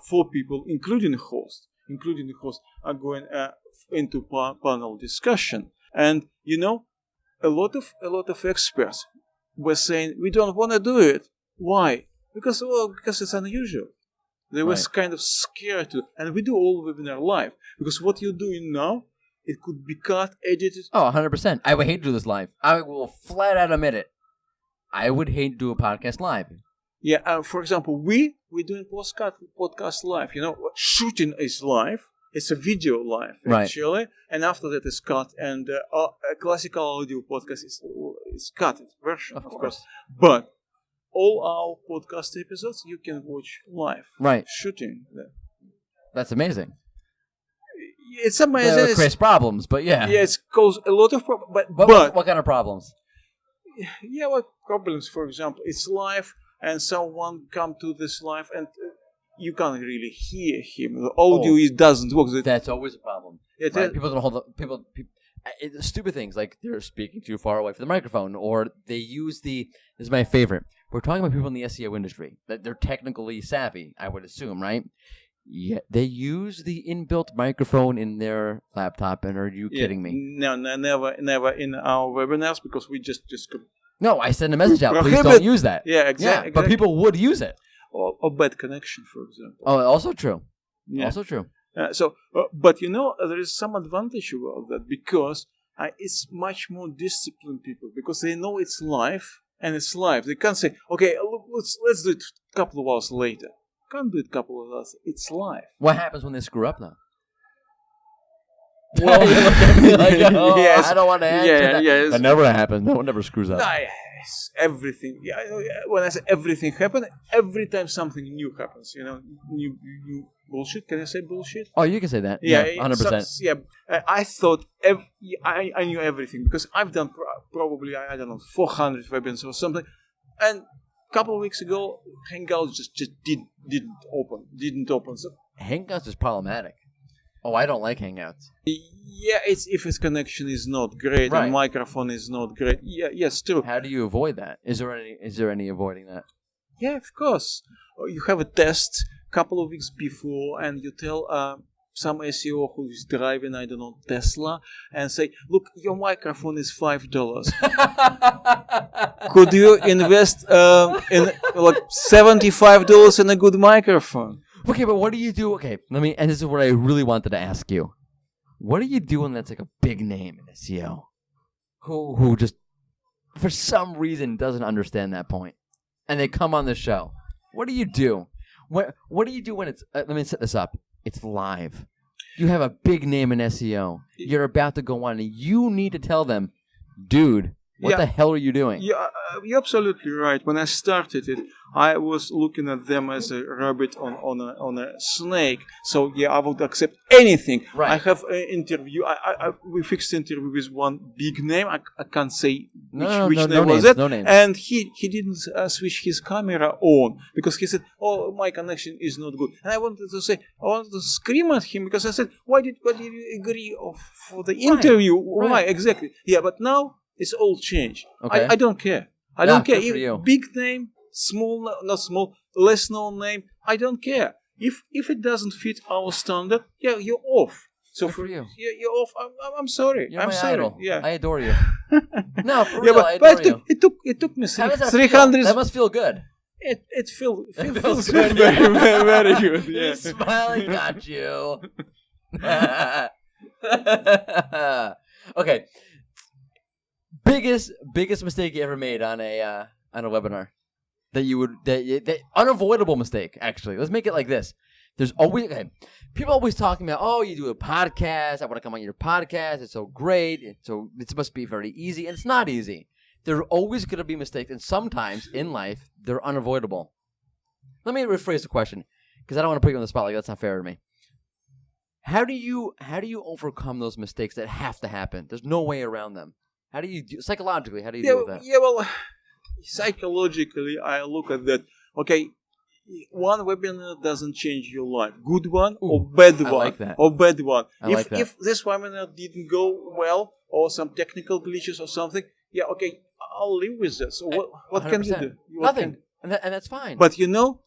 4 people, including the host, are going into panel discussion. And a lot of experts were saying we don't want to do it. Why? Because it's unusual. They were Right. kind of scared to, and we do all webinar live because what you're doing now, it could be cut, edited. Oh, 100%. I would hate to do this live. I will flat out admit it. I would hate to do a podcast live. Yeah, for example, we're doing podcast live. Shooting is live. It's a video live, Right. actually. And after that is cut. And a classical audio podcast is cut version, Of of course. course. But all our podcast episodes you can watch live. Right. Shooting. That's amazing. It's amazing. There creates problems, but yeah. Yeah, it's caused a lot of problems. But what kind of problems? Yeah, what problems? For example, it's live, and someone come to this live, and you can't really hear him. The audio doesn't work. That's always a problem. It Right? is- People don't hold the people. Stupid things like they're speaking too far away from the microphone, or they use this is my favorite. We're talking about people in the SEO industry that they're technically savvy, I would assume, right? Yeah, they use the inbuilt microphone in their laptop, and are you kidding me? No, never in our webinars because we just No, I send a message out. Please Prohibit- don't use that. yeah, exactly. But people would use it. or bad connection, for example. Oh, also true. Yeah. Also true. But there is some advantage about that because it's much more disciplined people because they know it's live and it's live. They can't say, okay, let's do it a couple of hours later. Can't do it a couple of hours. It's live. What happens when they screw up now? Well, You look at me like, oh, yes. I don't want to answer that. Yes. That never happens. No one ever screws up. Yes, everything. Yeah, when I say everything happens, every time something new happens, new bullshit. Can I say bullshit? Oh, you can say that. Yeah, 100%. I thought I knew everything because I've done probably I don't know 400 webinars or something, and a couple of weeks ago Hangouts just didn't open. So Hangouts is problematic. Oh, I don't like Hangouts. yeah, it's if its connection is not great Right. and microphone is not great. Yeah, yes, true. How do you avoid that? Is there any avoiding that? Yeah, of course. You have a test a couple of weeks before, and you tell some SEO who is driving, I don't know, Tesla, and say, "Look, your microphone is $5. Could you invest in like $75 in a good microphone?" Okay, but what do you do? Okay, and this is what I really wanted to ask you. What do you do when that's like a big name in SEO? Who just, for some reason, doesn't understand that point, and they come on the show? What do you do? What do you do when it's, let me set this up. It's live. You have a big name in SEO. You're about to go on, and you need to tell them, dude, what the hell are you doing? Yeah, you're absolutely right. When I started it, I was looking at them as a rabbit on a snake. So yeah, I would accept anything. Right. I have an interview. We fixed interview with one big name. I can't say which name was it. No names. And he didn't switch his camera on because he said, "Oh, my connection is not good." And I wanted to scream at him because I said, "Why did you agree for the interview? Why Right. exactly?" Yeah, but now it's all changed. Okay. I don't care. I don't care. good for you. Big name, small, not small, less known name. I don't care. If it doesn't fit our standard, yeah, you're off. So Good for you. You're off. I'm sorry. You're I'm my sorry. idol. Yeah. I adore you. No, for Yeah, real, I but adore you. it took me How does that 300. feel? That must feel good. It feels feels very, good. very good. Yeah. He's smiling at you. Okay. Biggest mistake you ever made on a webinar that unavoidable mistake, actually. Let's make it like this. There's always people always talking about, oh, you do a podcast, I want to come on your podcast, it's so great, it must be very easy, and it's not easy. There are always going to be mistakes, and sometimes in life they're unavoidable. Let me rephrase the question, because I don't want to put you on the spot. Like, that's not fair to me. How do you overcome those mistakes that have to happen? There's no way around them. How do you psychologically? How do you deal with that? Yeah, well, psychologically, I look at that. Okay, one webinar doesn't change your life. Good one or bad one. I like that. Or bad one. Like that. If this webinar didn't go well or some technical glitches or something, yeah, okay, I'll live with that. So what can you do? Nothing. And that's fine. But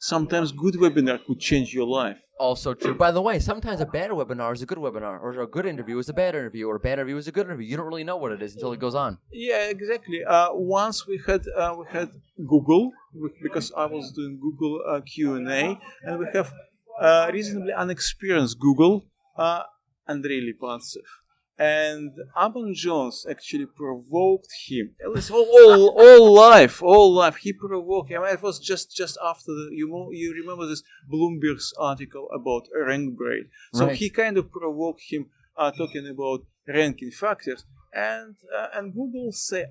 sometimes good webinar could change your life. Also true. By the way, sometimes a bad webinar is a good webinar, or a good interview is a bad interview, or a bad interview is a good interview. You don't really know what it is until it goes on. Yeah, exactly. Once we had Google, because I was doing Google Q&A, and we have reasonably unexperienced Google, Andrei Lipatsev. And Amon Jones actually provoked him. At least all life, he provoked him. It was just after you remember this Bloomberg's article about rank brain. So right. He kind of provoked him, talking about ranking factors. And Google said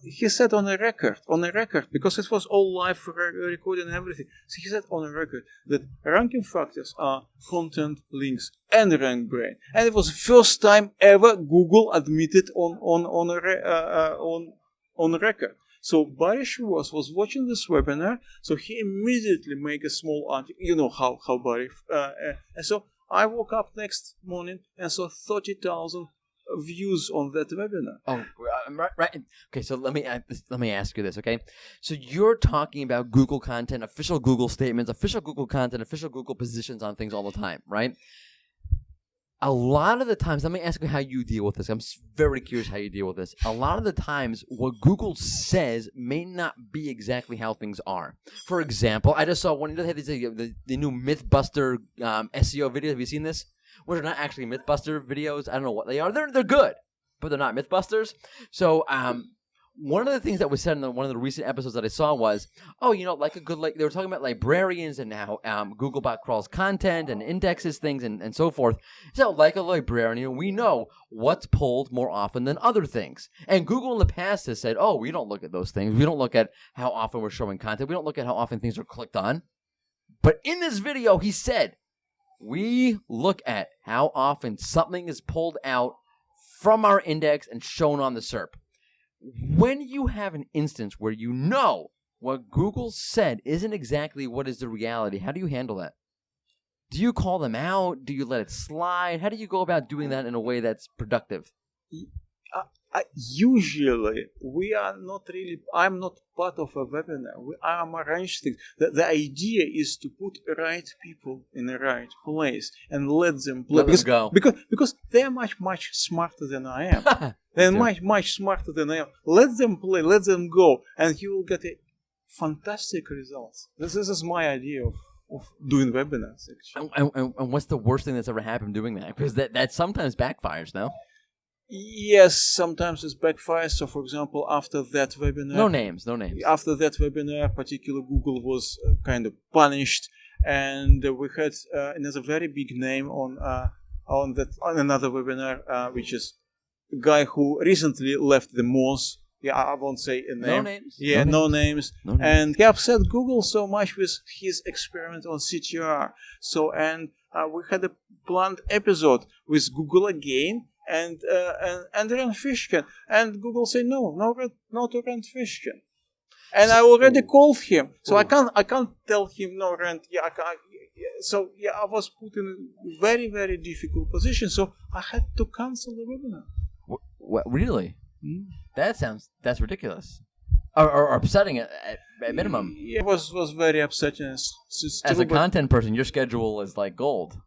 he said on a record, because it was all live recording and everything. So he said on a record that ranking factors are content, links, and rank brain. And it was the first time ever Google admitted on record. So Barry Schwartz was watching this webinar, so he immediately made a small article. You know how Barry, and so I woke up next morning and saw 30,000 views on that webinar. Oh, right. Okay, so let me ask you this, okay? So you're talking about Google content, official Google statements, official Google content, official Google positions on things all the time, right? A lot of the times, let me ask you how you deal with this. I'm very curious how you deal with this. A lot of the times, what Google says may not be exactly how things are. For example, I just saw one, the new Mythbuster SEO video. Have you seen this? Well, they're not actually Mythbuster videos. I don't know what they are. They're good, but they're not Mythbusters. So one of the things that was said in one of the recent episodes that I saw was, they were talking about librarians and how Googlebot crawls content and indexes things and so forth. So like a librarian, we know what's pulled more often than other things. And Google in the past has said, we don't look at those things. We don't look at how often we're showing content. We don't look at how often things are clicked on. But in this video, he said, we look at how often something is pulled out from our index and shown on the SERP. When you have an instance where you know what Google said isn't exactly what is the reality, how do you handle that? Do you call them out? Do you let it slide? How do you go about doing that in a way that's productive? Usually, I'm not part of a webinar. I'm arranging things. The idea is to put right people in the right place and let them play. Let them go. Because they're much smarter than I am. They're much smarter than I am. Let them play, let them go, and you will get fantastic results. This is my idea of doing webinars, actually. And what's the worst thing that's ever happened doing that? Because that sometimes backfires, no? Yes, sometimes it backfires. So, for example, after that webinar... No names. After that webinar, particular Google was kind of punished, and we had another very big name on another webinar, which is a guy who recently left the Moz. Yeah, I won't say a name. No names. Yeah, no names. And he upset Google so much with his experiment on CTR. So, we had a planned episode with Google again, and Rand Fishkin, and Google said no to Rand Fishkin, and I already called him, so I can't tell him no, Rand. Yeah, I can't. So I was put in a very, very difficult position, so I had to cancel the webinar. What really? That's ridiculous, or upsetting at minimum. Yeah, it was very upsetting. As a content person, your schedule is like gold.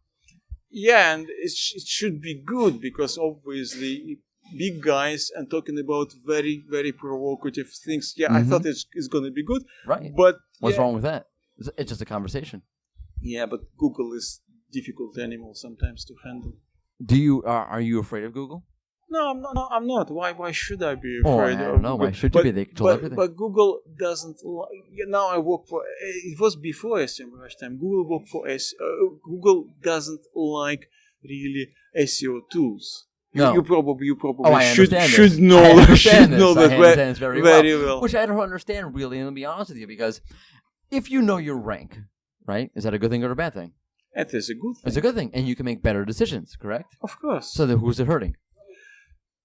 Yeah, and it should be good, because obviously big guys and talking about very, very provocative things. Yeah, I thought it's going to be good. Right. But what's wrong with that? It's just a conversation. Yeah, but Google is difficult animal sometimes to handle. Are you afraid of Google? No, I'm not. Why should I be afraid of I don't know. Google? Why should you be? They control everything. But Google doesn't. Now I work for. It was before SEMRush time. Google doesn't like really SEO tools. No. You probably I should understand this. know I understand should know this. I that understand this very well. Which I don't understand really, and I'll be honest with you, because if you know your rank, right, is that a good thing or a bad thing? That is a good thing. It's a good thing, and you can make better decisions, correct? Of course. So then who's it hurting?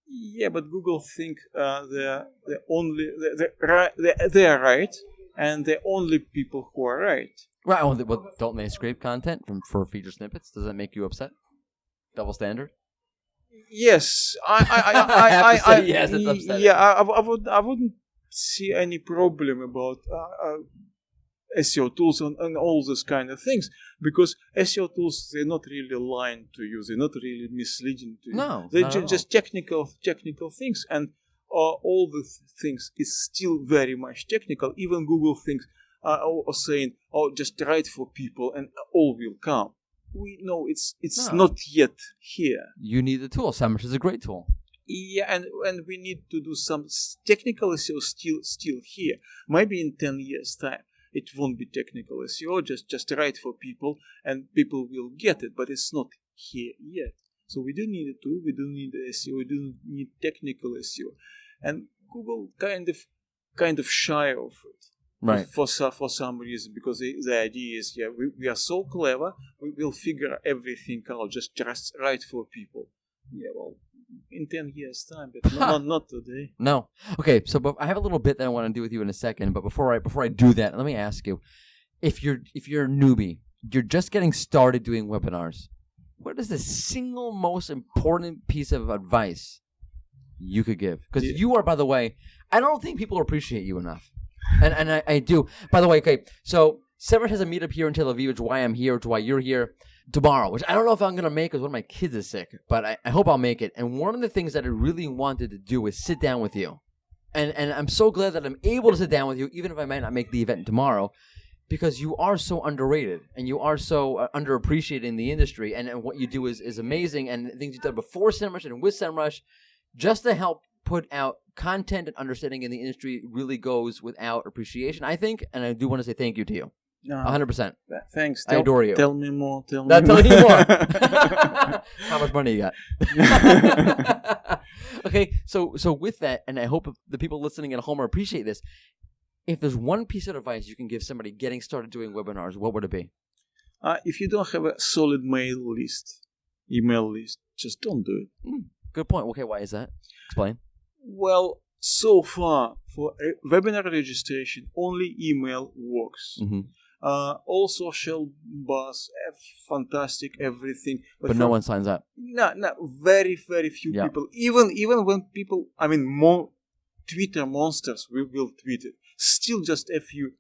Yeah, but Google think they're right, and they're only people who are right. Right. Well, don't they scrape content for feature snippets? Does that make you upset? Double standard? Yes, I have to say yes, it's upsetting. Yeah, I wouldn't see any problem about SEO tools and all those kind of things, because SEO tools, they're not really lying to you, they're not really misleading to you. No, they're not at just technical things, and all the things is still very much technical. Even Google thinks are saying, "Oh, just write for people, and all will come." We know it's not yet here. You need the tool. SEMRush is a great tool. Yeah, and we need to do some technical SEO still here. Maybe in 10 years' time, it won't be technical SEO, just write for people, and people will get it, but it's not here yet. So we do need a tool, we do need SEO, we do need technical SEO. And Google kind of shy of it. Right. For some reason, because the idea is, yeah, we are so clever, we will figure everything out, just write for people. Yeah, well, in 10 years' time, but not today. No. Okay, so but I have a little bit that I want to do with you in a second, but before I do that, let me ask you, if you're a newbie, you're just getting started doing webinars, what is the single most important piece of advice you could give? Because you are, by the way, I don't think people appreciate you enough. And I do. By the way, okay, so SEMRush has a meetup here in Tel Aviv, which is why I'm here, which is why you're here tomorrow, which I don't know if I'm going to make because one of my kids is sick, but I hope I'll make it. And one of the things that I really wanted to do is sit down with you. And I'm so glad that I'm able to sit down with you, even if I might not make the event tomorrow, because you are so underrated and you are so underappreciated in the industry. And what you do is amazing. And things you've done before SEMRush and with SEMRush, just to help put out content and understanding in the industry really goes without appreciation, I think. And I do want to say thank you to you. 100%. Thanks. I adore you. Tell me more. Tell you me more. How much money you got? Okay, so with that, and I hope the people listening at home appreciate this, if there's one piece of advice you can give somebody getting started doing webinars, what would it be? If you don't have a solid email list, just don't do it. Good point. Okay, why is that? Explain. Well, so far, for webinar registration, only email works. Mm-hmm. All social bars, fantastic, everything. But no one signs up. No, very, very few people. Even when people, more Twitter monsters will tweet it. Still just a few.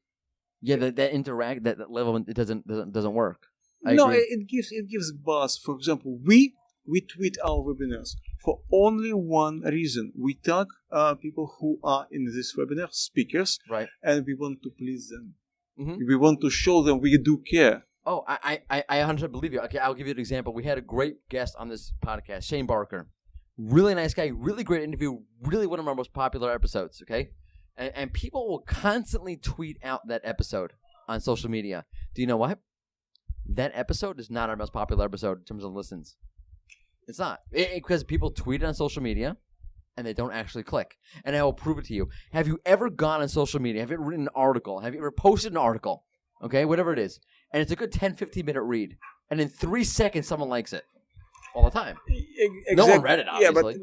Yeah, that level, it doesn't work. I agree. It gives buzz. For example, we tweet our webinars for only one reason. We tag people who are in this webinar, speakers, right? And we want to please them. Mm-hmm. We want to show them we do care. Oh, I 100% believe you. Okay, I'll give you an example. We had a great guest on this podcast, Shane Barker. Really nice guy, really great interview, really one of our most popular episodes, okay? And people will constantly tweet out that episode on social media. Do you know what? That episode is not our most popular episode in terms of listens. It's not. Because people tweet it on social media, and they don't actually click. And I will prove it to you. Have you ever gone on social media? Have you ever written an article? Have you ever posted an article? Okay, whatever it is. And it's a good 10, 15-minute read. And in 3 seconds, someone likes it. All the time. Exactly. No one read it, obviously.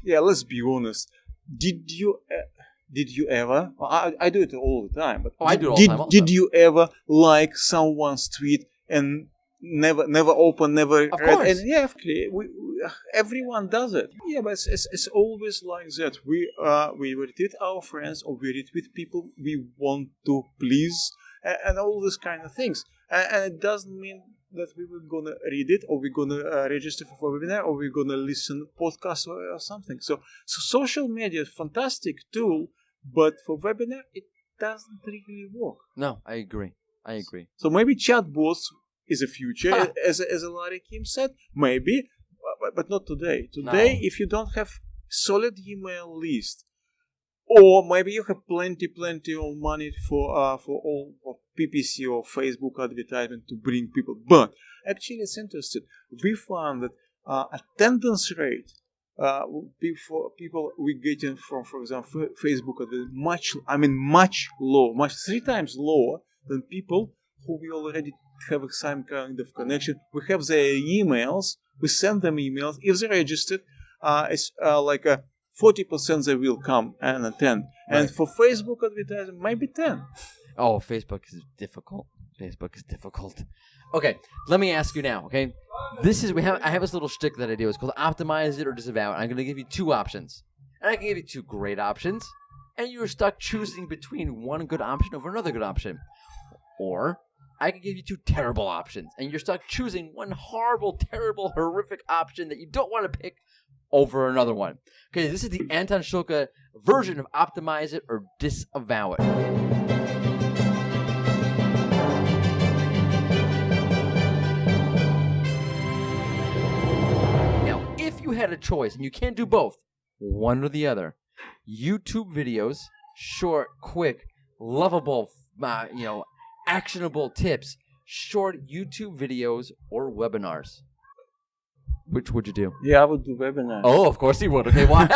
Yeah, but let's be honest. Did you ever? Well, I do it all the time. But I do it all the time also. Did you ever like someone's tweet and never open, never of read? Course. And yeah, everyone does it. Yeah, but it's always like that. We retweet our friends, or we retweet people we want to please, and all these kind of things. And it doesn't mean that we were gonna read it, or we're gonna register for a webinar, or we're gonna listen podcast or something. So social media is a fantastic tool, but for webinar it doesn't really work. No, I agree. So maybe chatbots is a future, as Larry Kim said, maybe, but not today. Today, No. if you don't have solid email list, or maybe you have plenty of money for all of PPC or Facebook advertisement to bring people. But actually, it's interesting. We found that attendance rate people we getting from, for example, Facebook are much lower, much 3 times lower than people who we already have some kind of connection. We have their emails. We send them emails. If they're registered, it's like 40% they will come and attend. Right. And for Facebook advertising, maybe 10. Oh, Facebook is difficult. Okay, let me ask you now. Okay, I have this little shtick that I do. It's called optimize it or disavow it. I'm going to give you 2 options, and I can give you 2 great options, and you're stuck choosing between one good option over another good option, or I can give you 2 terrible options, and you're stuck choosing one horrible, terrible, horrific option that you don't want to pick over another one. Okay, this is the Anton Shulke version of optimize it or disavow it. If you had a choice, and you can't do both, one or the other, YouTube videos, short, quick, lovable, actionable tips, short YouTube videos, or webinars, which would you do? Yeah, I would do webinars. Oh, of course he would. Okay, why?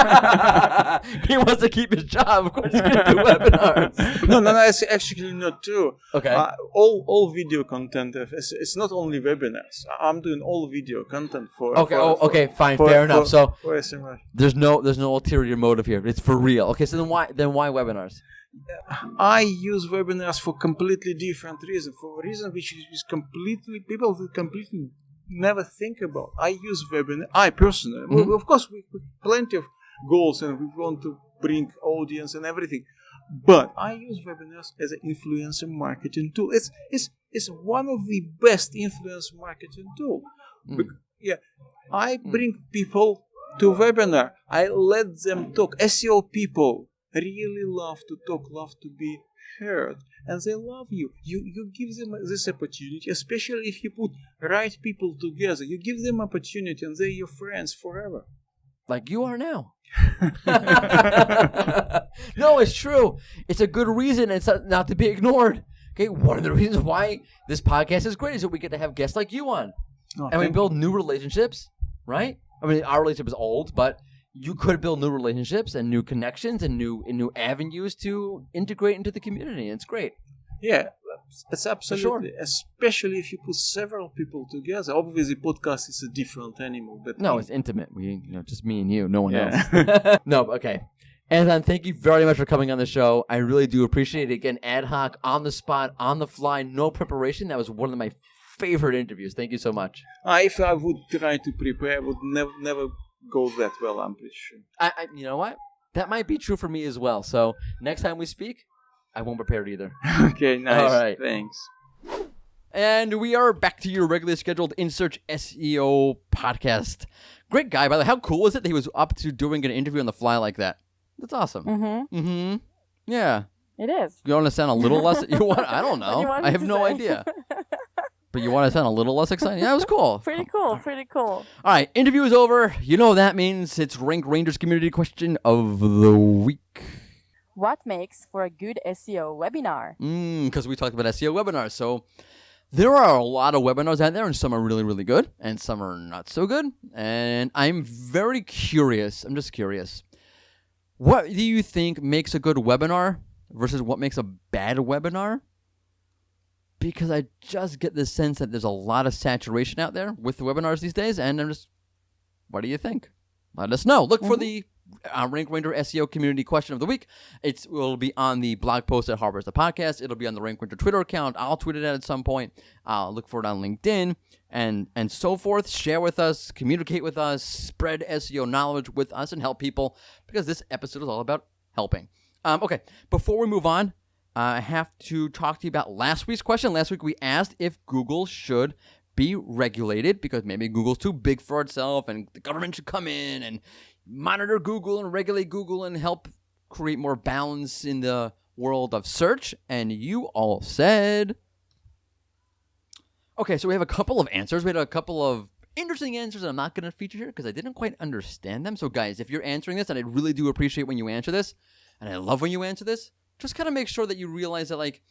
He wants to keep his job. Of course he's going to do webinars. No, it's actually not true. Okay. All video content. It's not only webinars. I'm doing all video content for. Okay. Okay. Fine. Fair enough. So for SEMRush. there's no ulterior motive here. It's for real. Okay. So then why webinars? I use webinars for completely different reasons. For a reason which is people will completely never think about. I use webinar. I personally, of course, we have plenty of goals and we want to bring audience and everything, but I use webinars as an influencer marketing tool. It's one of the best influencer marketing tool. I bring people to webinar. I let them talk. SEO people really love to talk, love to be heard, and they love you. You give them this opportunity, especially if you put right people together. You give them opportunity, and they're your friends forever. Like you are now. No, it's true. It's a good reason. It's not to be ignored. Okay, one of the reasons why this podcast is great is that we get to have guests like you on, and we build new relationships. Right? I mean, our relationship is old, but you could build new relationships and new connections and new avenues to integrate into the community. It's great. Yeah, it's absolutely. Sure. Especially if you put several people together. Obviously, podcast is a different animal. But no, it's intimate. We, just me and you. No one else. No, okay. Anton, thank you very much for coming on the show. I really do appreciate it. Again, ad hoc, on the spot, on the fly, no preparation. That was one of my favorite interviews. Thank you so much. If I would try to prepare, I would never go that well, I'm pretty sure. You know what? That might be true for me as well. So next time we speak, I won't prepare it either. Okay, nice. All right. Thanks. And we are back to your regularly scheduled InSearch SEO podcast. Great guy, by the way. How cool is it that he was up to doing an interview on the fly like that? That's awesome. Mm-hmm. Yeah. It is. You want to sound a little less... I don't know. I have no idea. But you want to sound a little less exciting? Yeah, it was cool. Pretty cool. All right, interview is over. You know what that means. It's Rank Rangers Community Question of the Week. What makes for a good SEO webinar? Because we talked about SEO webinars. So there are a lot of webinars out there, and some are really, really good, and some are not so good. And I'm very curious. I'm just curious. What do you think makes a good webinar versus what makes a bad webinar? Because I just get the sense that there's a lot of saturation out there with the webinars these days, and I'm just, what do you think? Let us know. Look for the Rank Ranger SEO Community Question of the Week. It will be on the blog post at Harvard's the Podcast. It'll be on the Rank Ranger Twitter account. I'll tweet it out at some point. I'll look for it on LinkedIn and so forth. Share with us, communicate with us, spread SEO knowledge with us, and help people, because this episode is all about helping. Okay, before we move on, I have to talk to you about last week's question. Last week we asked if Google should be regulated because maybe Google's too big for itself and the government should come in and monitor Google and regulate Google and help create more balance in the world of search. And you all said... Okay, so we have a couple of answers. We had a couple of interesting answers that I'm not going to feature here because I didn't quite understand them. So guys, if you're answering this, and I really do appreciate when you answer this, and I love when you answer this, just kind of make sure that you realize that, like,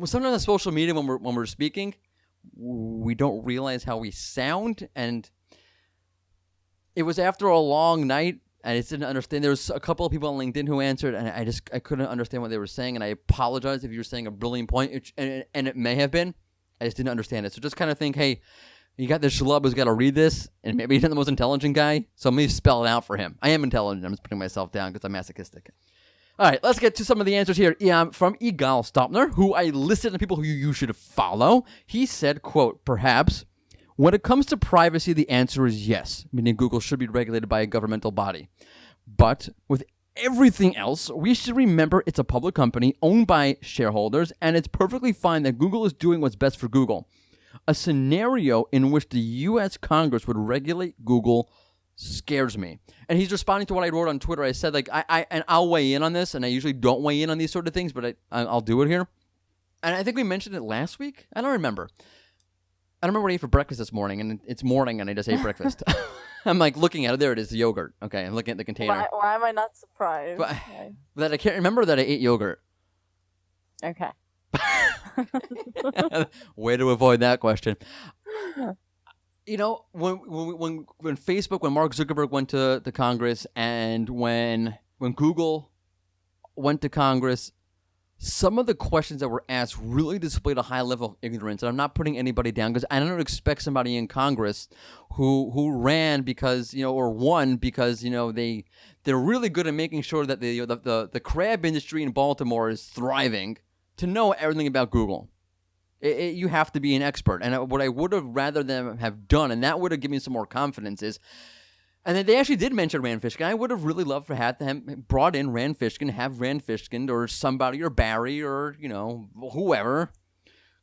sometimes on social media when we're speaking, we don't realize how we sound, and It was after a long night. I just didn't understand. There was a couple of people on LinkedIn who answered, and I couldn't understand what they were saying. And I apologize if you were saying a brilliant point, and it may have been. I just didn't understand it. So just kind of think, hey, you got this schlub who's got to read this, and maybe he's not the most intelligent guy, so let me spell it out for him. I am intelligent. I'm just putting myself down because I'm masochistic. All right, let's get to some of the answers here. From Igal Stopner, who I listed as people who you should follow. He said, quote, perhaps, when it comes to privacy, the answer is yes, meaning Google should be regulated by a governmental body. But with everything else, we should remember it's a public company owned by shareholders, and it's perfectly fine that Google is doing what's best for Google. A scenario in which the U.S. Congress would regulate Google scares me. And he's responding to what I wrote on Twitter. I said, like, I'll weigh in on this, and I usually don't weigh in on these sort of things, but I'll do it here. And I think we mentioned it last week. I don't remember. I don't remember what I ate for breakfast this morning, and it's morning, and I just ate breakfast. I'm like looking at it. There it is, the yogurt. Okay, I'm looking at the container. Why am I not surprised? But that I can't remember that I ate yogurt. Okay. Way to avoid that question. You know, when Facebook, when Mark Zuckerberg went to the Congress, and when Google went to Congress, some of the questions that were asked really displayed a high level of ignorance. And I'm not putting anybody down because I don't expect somebody in Congress who ran because, or won because, they're really good at making sure that the crab industry in Baltimore is thriving to know everything about Google. You have to be an expert. And what I would have rather them have done, and that would have given me some more confidence, is, and then they actually did mention Rand Fishkin. I would have really loved to have them brought in Rand Fishkin, have Rand Fishkin or somebody, or Barry, or, whoever,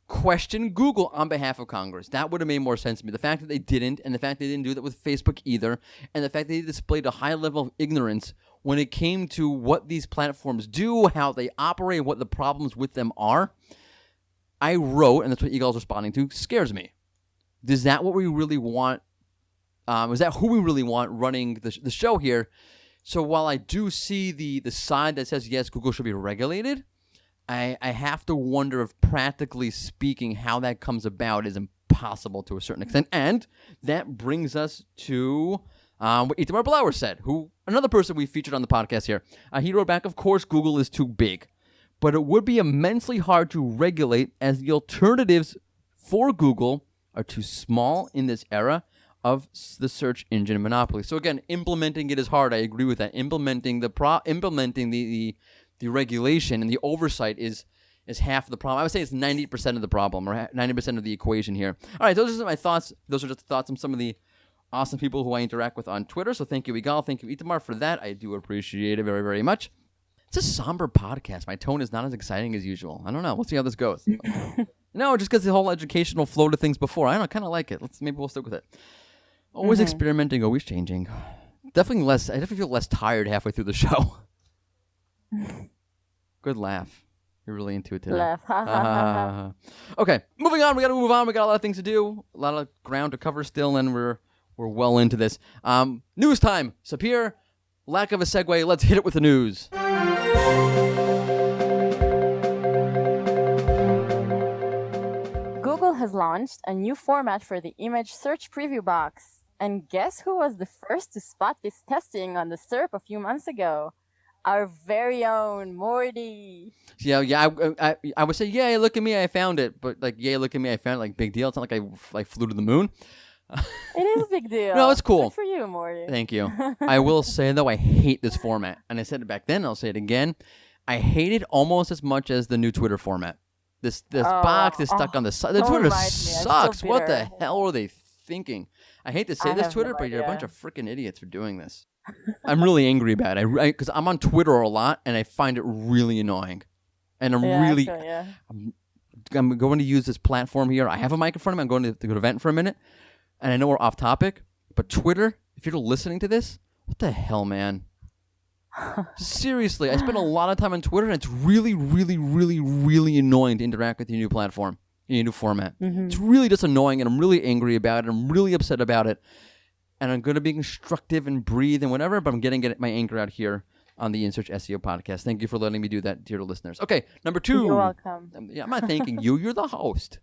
question Google on behalf of Congress. That would have made more sense to me. The fact that they didn't, and the fact they didn't do that with Facebook either, and the fact that they displayed a high level of ignorance when it came to what these platforms do, how they operate, what the problems with them are, I wrote, and that's what Eagle's responding to, scares me. Is that what we really want? Is that who we really want running the show here? So while I do see the side that says, yes, Google should be regulated, I have to wonder if, practically speaking, how that comes about is impossible to a certain extent. And that brings us to what Itamar Blauer said, who another person we featured on the podcast here. He wrote back, of course, Google is too big, but it would be immensely hard to regulate as the alternatives for Google are too small in this era of the search engine monopoly. So again, implementing it is hard. I agree with that. Implementing the regulation and the oversight is half of the problem. I would say it's 90% of the problem, or 90% of the equation here. All right, those are my thoughts. Those are just thoughts on some of the awesome people who I interact with on Twitter. So thank you, Igal. Thank you, Itamar, for that. I do appreciate it very, very much. It's a somber podcast. My tone is not as exciting as usual. I don't know. We'll see how this goes. No, just because the whole educational flow to things before. I kind of like it. Maybe we'll stick with it. Always experimenting, always changing. Definitely feel less tired halfway through the show. Good laugh. You're really into it today. Laugh. Okay, moving on. We got to move on. We got a lot of things to do. A lot of ground to cover still, and we're well into this. News time. Sapir, lack of a segue. Let's hit it with the news. Google has launched a new format for the image search preview box. And guess who was the first to spot this testing on the SERP a few months ago? Our very own Morty. Yeah. I would say, yeah, look at me, I found it. But yeah, look at me, I found it. Like, big deal. It's not like I flew to the moon. It is a big deal. No, it's cool. Good for you, Morty. Thank you. I will say, though, I hate this format. And I said it back then, I'll say it again. I hate it almost as much as the new Twitter format. This box is stuck on the side. The Twitter sucks. What the hell are they thinking? I hate to say this, Twitter, but you're a bunch of freaking idiots for doing this. I'm really angry about it because I'm on Twitter a lot, and I find it really annoying. And I'm going to use this platform here. I have a mic in front of me. I'm going to go to vent for a minute. And I know we're off topic, but Twitter, if you're listening to this, what the hell, man? Seriously, I spend a lot of time on Twitter, and it's really, really, really, really annoying to interact with your new platform, your new format. It's really just annoying, and I'm really angry about it. I'm really upset about it. And I'm going to be constructive and breathe and whatever, but I'm getting my anger out here on the InSearch SEO podcast. Thank you for letting me do that, dear listeners. Okay, number 2. You're welcome. I'm not thanking you. You're the host.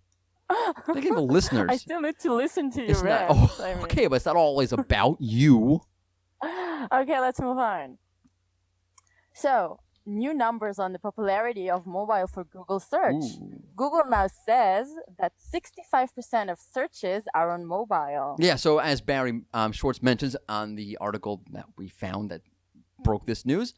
Think of the listeners. I still need to listen to your It's not. rants. Oh, okay, but it's not always about you. Okay, let's move on. So, new numbers on the popularity of mobile for Google search. Ooh. Google now says that 65% of searches are on mobile. Yeah. So as Barry Schwartz mentions on the article that we found that broke this news,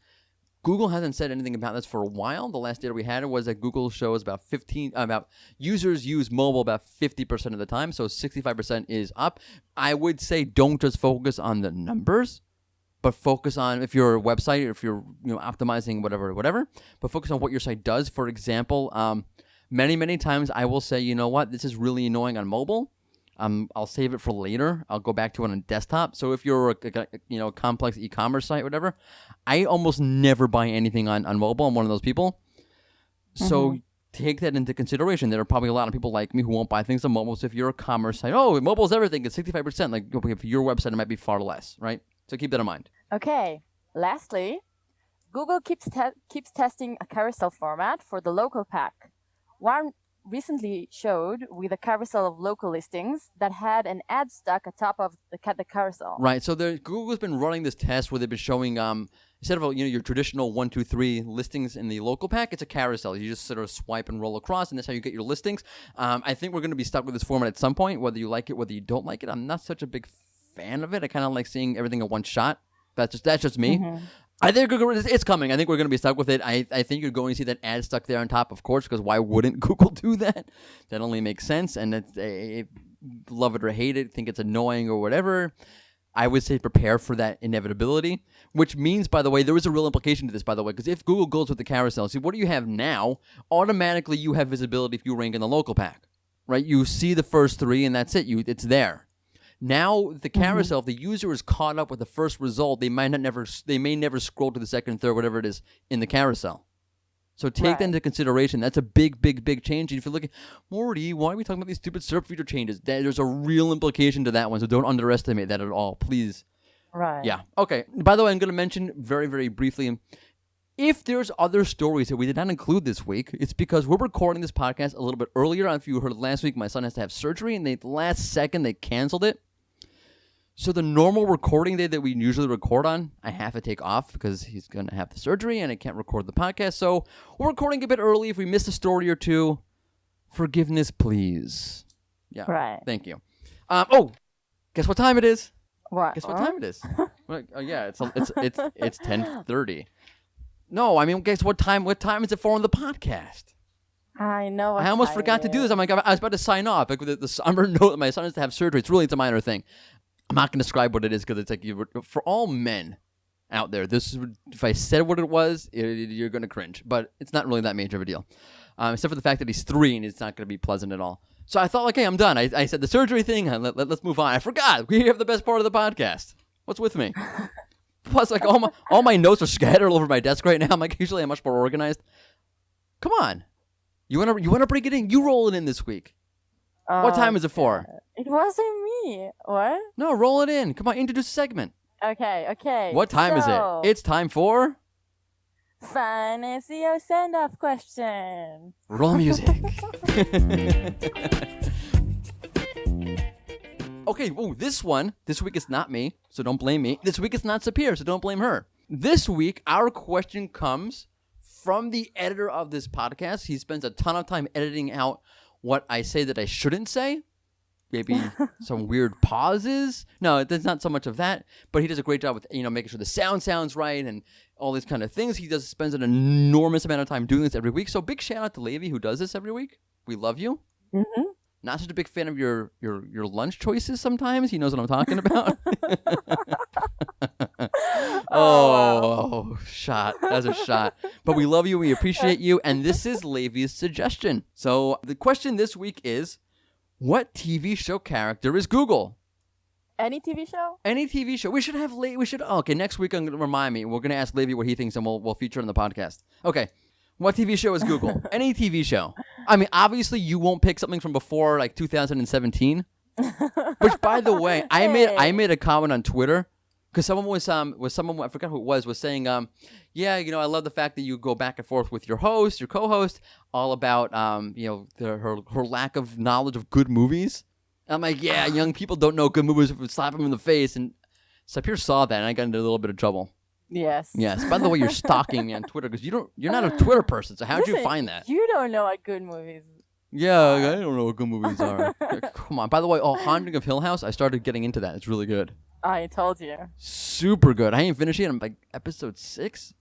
Google hasn't said anything about this for a while. The last data we had was that Google shows about users use mobile about 50% of the time, so 65% is up. I would say don't just focus on the numbers, but focus on if your website, if you're optimizing whatever, but focus on what your site does. For example, many times I will say, you know what, this is really annoying on mobile. I'll save it for later. I'll go back to it on desktop. So if you're a complex e-commerce site, whatever, I almost never buy anything on mobile. I'm one of those people. So take that into consideration. There are probably a lot of people like me who won't buy things on mobile. So if you're a commerce site, mobile's everything. It's 65%. Like if your website, it might be far less, right? So keep that in mind. Okay. Lastly, Google keeps testing a carousel format for the local pack. One recently showed with a carousel of local listings that had an ad stuck atop of the carousel. Right. So Google's been running this test where they've been showing instead of your traditional 1, 2, 3 listings in the local pack, it's a carousel. You just sort of swipe and roll across, and that's how you get your listings. I think we're going to be stuck with this format at some point, whether you like it, whether you don't like it. I'm not such a big fan of it. I kind of like seeing everything in one shot. That's just me. I think it's coming. I think we're going to be stuck with it. I think you're going to see that ad stuck there on top, of course, because why wouldn't Google do that? That only makes sense. And love it or hate it, think it's annoying or whatever. I would say prepare for that inevitability, which means, by the way, there is a real implication to this, by the way, because if Google goes with the carousel, see, what do you have now? Automatically, you have visibility if you rank in the local pack, right? You see the first 3, and that's it. It's there. Now the carousel, if the user is caught up with the first result, they may never scroll to the second, third, whatever it is in the carousel. So take that into consideration. That's a big change. And if you're looking, Morty, why are we talking about these stupid SERP feature changes? There's a real implication to that one, so don't underestimate that at all, please. Right. Yeah. Okay. By the way, I'm going to mention very, very briefly, if there's other stories that we did not include this week, it's because we're recording this podcast a little bit earlier. If you heard last week, my son has to have surgery, and the last second they canceled it. So the normal recording day that we usually record on, I have to take off because he's going to have the surgery and I can't record the podcast. So we're recording a bit early. If we missed a story or two, forgiveness, please. Yeah. Right. Thank you. Guess what time it is? What? Guess what time it is? Yeah, it's 10:30. No, I mean, guess what time? What time is it for on the podcast? I know. I almost forgot to do this. I'm like, I was about to sign off. Like with the summer note that my son has to have surgery. It's a minor thing. I'm not going to describe what it is because it's like for all men out there. If I said what it was, you're going to cringe. But it's not really that major of a deal, except for the fact that he's 3 and it's not going to be pleasant at all. So I thought, okay, I'm done. I said the surgery thing. Let's move on. I forgot. We have the best part of the podcast. What's with me? Plus, like all my notes are scattered all over my desk right now. I'm like, usually I'm much more organized. Come on, you wanna bring it in? You roll it in this week. What time is it for? It wasn't me. What? No, roll it in. Come on, introduce a segment. Okay. What time is it? It's time for Fun SEO send-off question. roll music. Okay, this week it's not me, so don't blame me. This week it's not Sapir, so don't blame her. This week, our question comes from the editor of this podcast. He spends a ton of time editing out what I say that I shouldn't say. Maybe some weird pauses. No, there's not so much of that, but he does a great job with making sure the sound sounds right and all these kind of things. He spends an enormous amount of time doing this every week. So big shout out to Levi who does this every week. We love you. Mm-hmm. Not such a big fan of your lunch choices sometimes. He knows what I'm talking about. Shot. That's a shot. But we love you. We appreciate you. And this is Levi's suggestion. So the question this week is, what TV show character is Google? Any TV show? Any TV show. We should have okay, next week I'm going to remind me. We're going to ask Levi what he thinks and we'll feature it on the podcast. Okay. What TV show is Google? Any TV show. I mean, obviously you won't pick something from before like 2017. Which, by the way, I made a comment on Twitter Because someone was someone, I forgot who it was saying, yeah, I love the fact that you go back and forth with your co-host, all about, her lack of knowledge of good movies. I'm like, yeah, young people don't know good movies if we slap them in the face. And Sapir saw that, and I got into a little bit of trouble. Yes. Yes. By the way, you're stalking me on Twitter because you're not a Twitter person. So how'd you Listen, find that? You don't know what good movies. Yeah, I don't know what good movies are. Come on. By the way, Haunting of Hill House, I started getting into that. It's really good. I told you. Super good. I ain't finished yet. I'm like episode 6.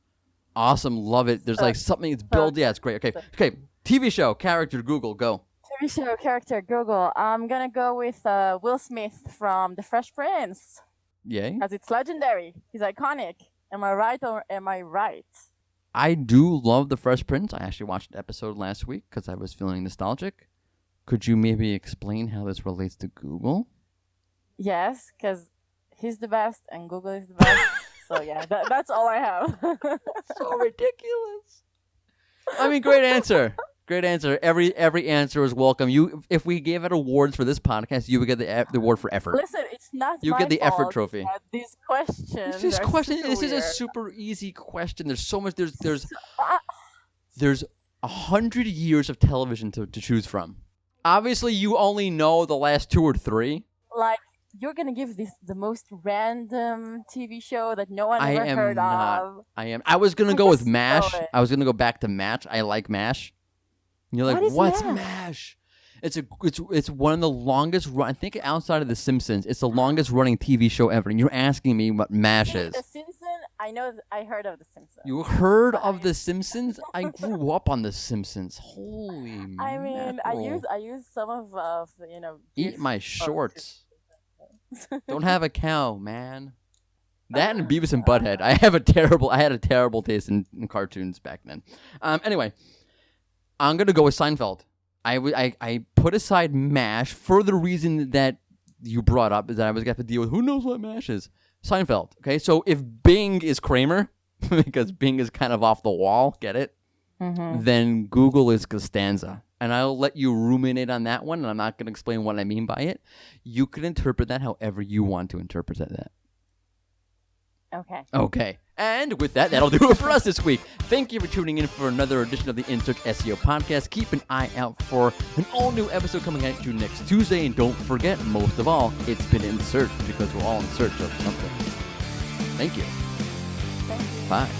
Awesome. Love it. There's like something it's built. Yeah, it's great. Okay. TV show, character, Google, go. TV show, character, Google. I'm going to go with Will Smith from The Fresh Prince. Yay. Because it's legendary. He's iconic. Am I right or am I right? I do love The Fresh Prince. I actually watched an episode last week because I was feeling nostalgic. Could you maybe explain how this relates to Google? Yes, because he's the best and Google is the best. So yeah, that's all I have. So ridiculous. I mean, great answer. Great answer. Every answer is welcome. If we gave out awards for this podcast, you would get the award for effort. Listen, it's not You my get the fault effort trophy. that These questions. This are question. super This is a weird. super easy question. There's so much. There's 100 years of television to choose from. Obviously, you only know the last 2 or 3. Like, you're gonna give this the most random TV show that no one ever heard of. I am. I was gonna go with Just MASH. throw it. I was gonna go back to MASH. I like MASH. And you're like, What is what's MASH? MASH? It's one of the longest run. I think outside of The Simpsons, it's the longest running TV show ever. And you're asking me what MASH is. The Simpsons. I know. I heard of The Simpsons. You heard of The Simpsons? I grew up on The Simpsons. Holy I mean, mackerel. I use some of Eat gifs my of- shorts. Don't have a cow, man. That and Beavis and Butthead. I had a terrible taste in cartoons back then. Anyway, I'm gonna go with Seinfeld. I put aside MASH for the reason that you brought up, is that I was gonna have to deal with who knows what MASH is. Seinfeld. Okay, so if Bing is Kramer, because Bing is kind of off the wall, get it? Mhm. Then Google is Costanza. And I'll let you ruminate on that one, and I'm not going to explain what I mean by it. You can interpret that however you want to interpret that. Okay. Okay. And with that, that'll do it for us this week. Thank you for tuning in for another edition of the InSearch SEO podcast. Keep an eye out for an all-new episode coming at you next Tuesday. And don't forget, most of all, it's been in search because we're all in search of something. Thank you. Thank you. Bye.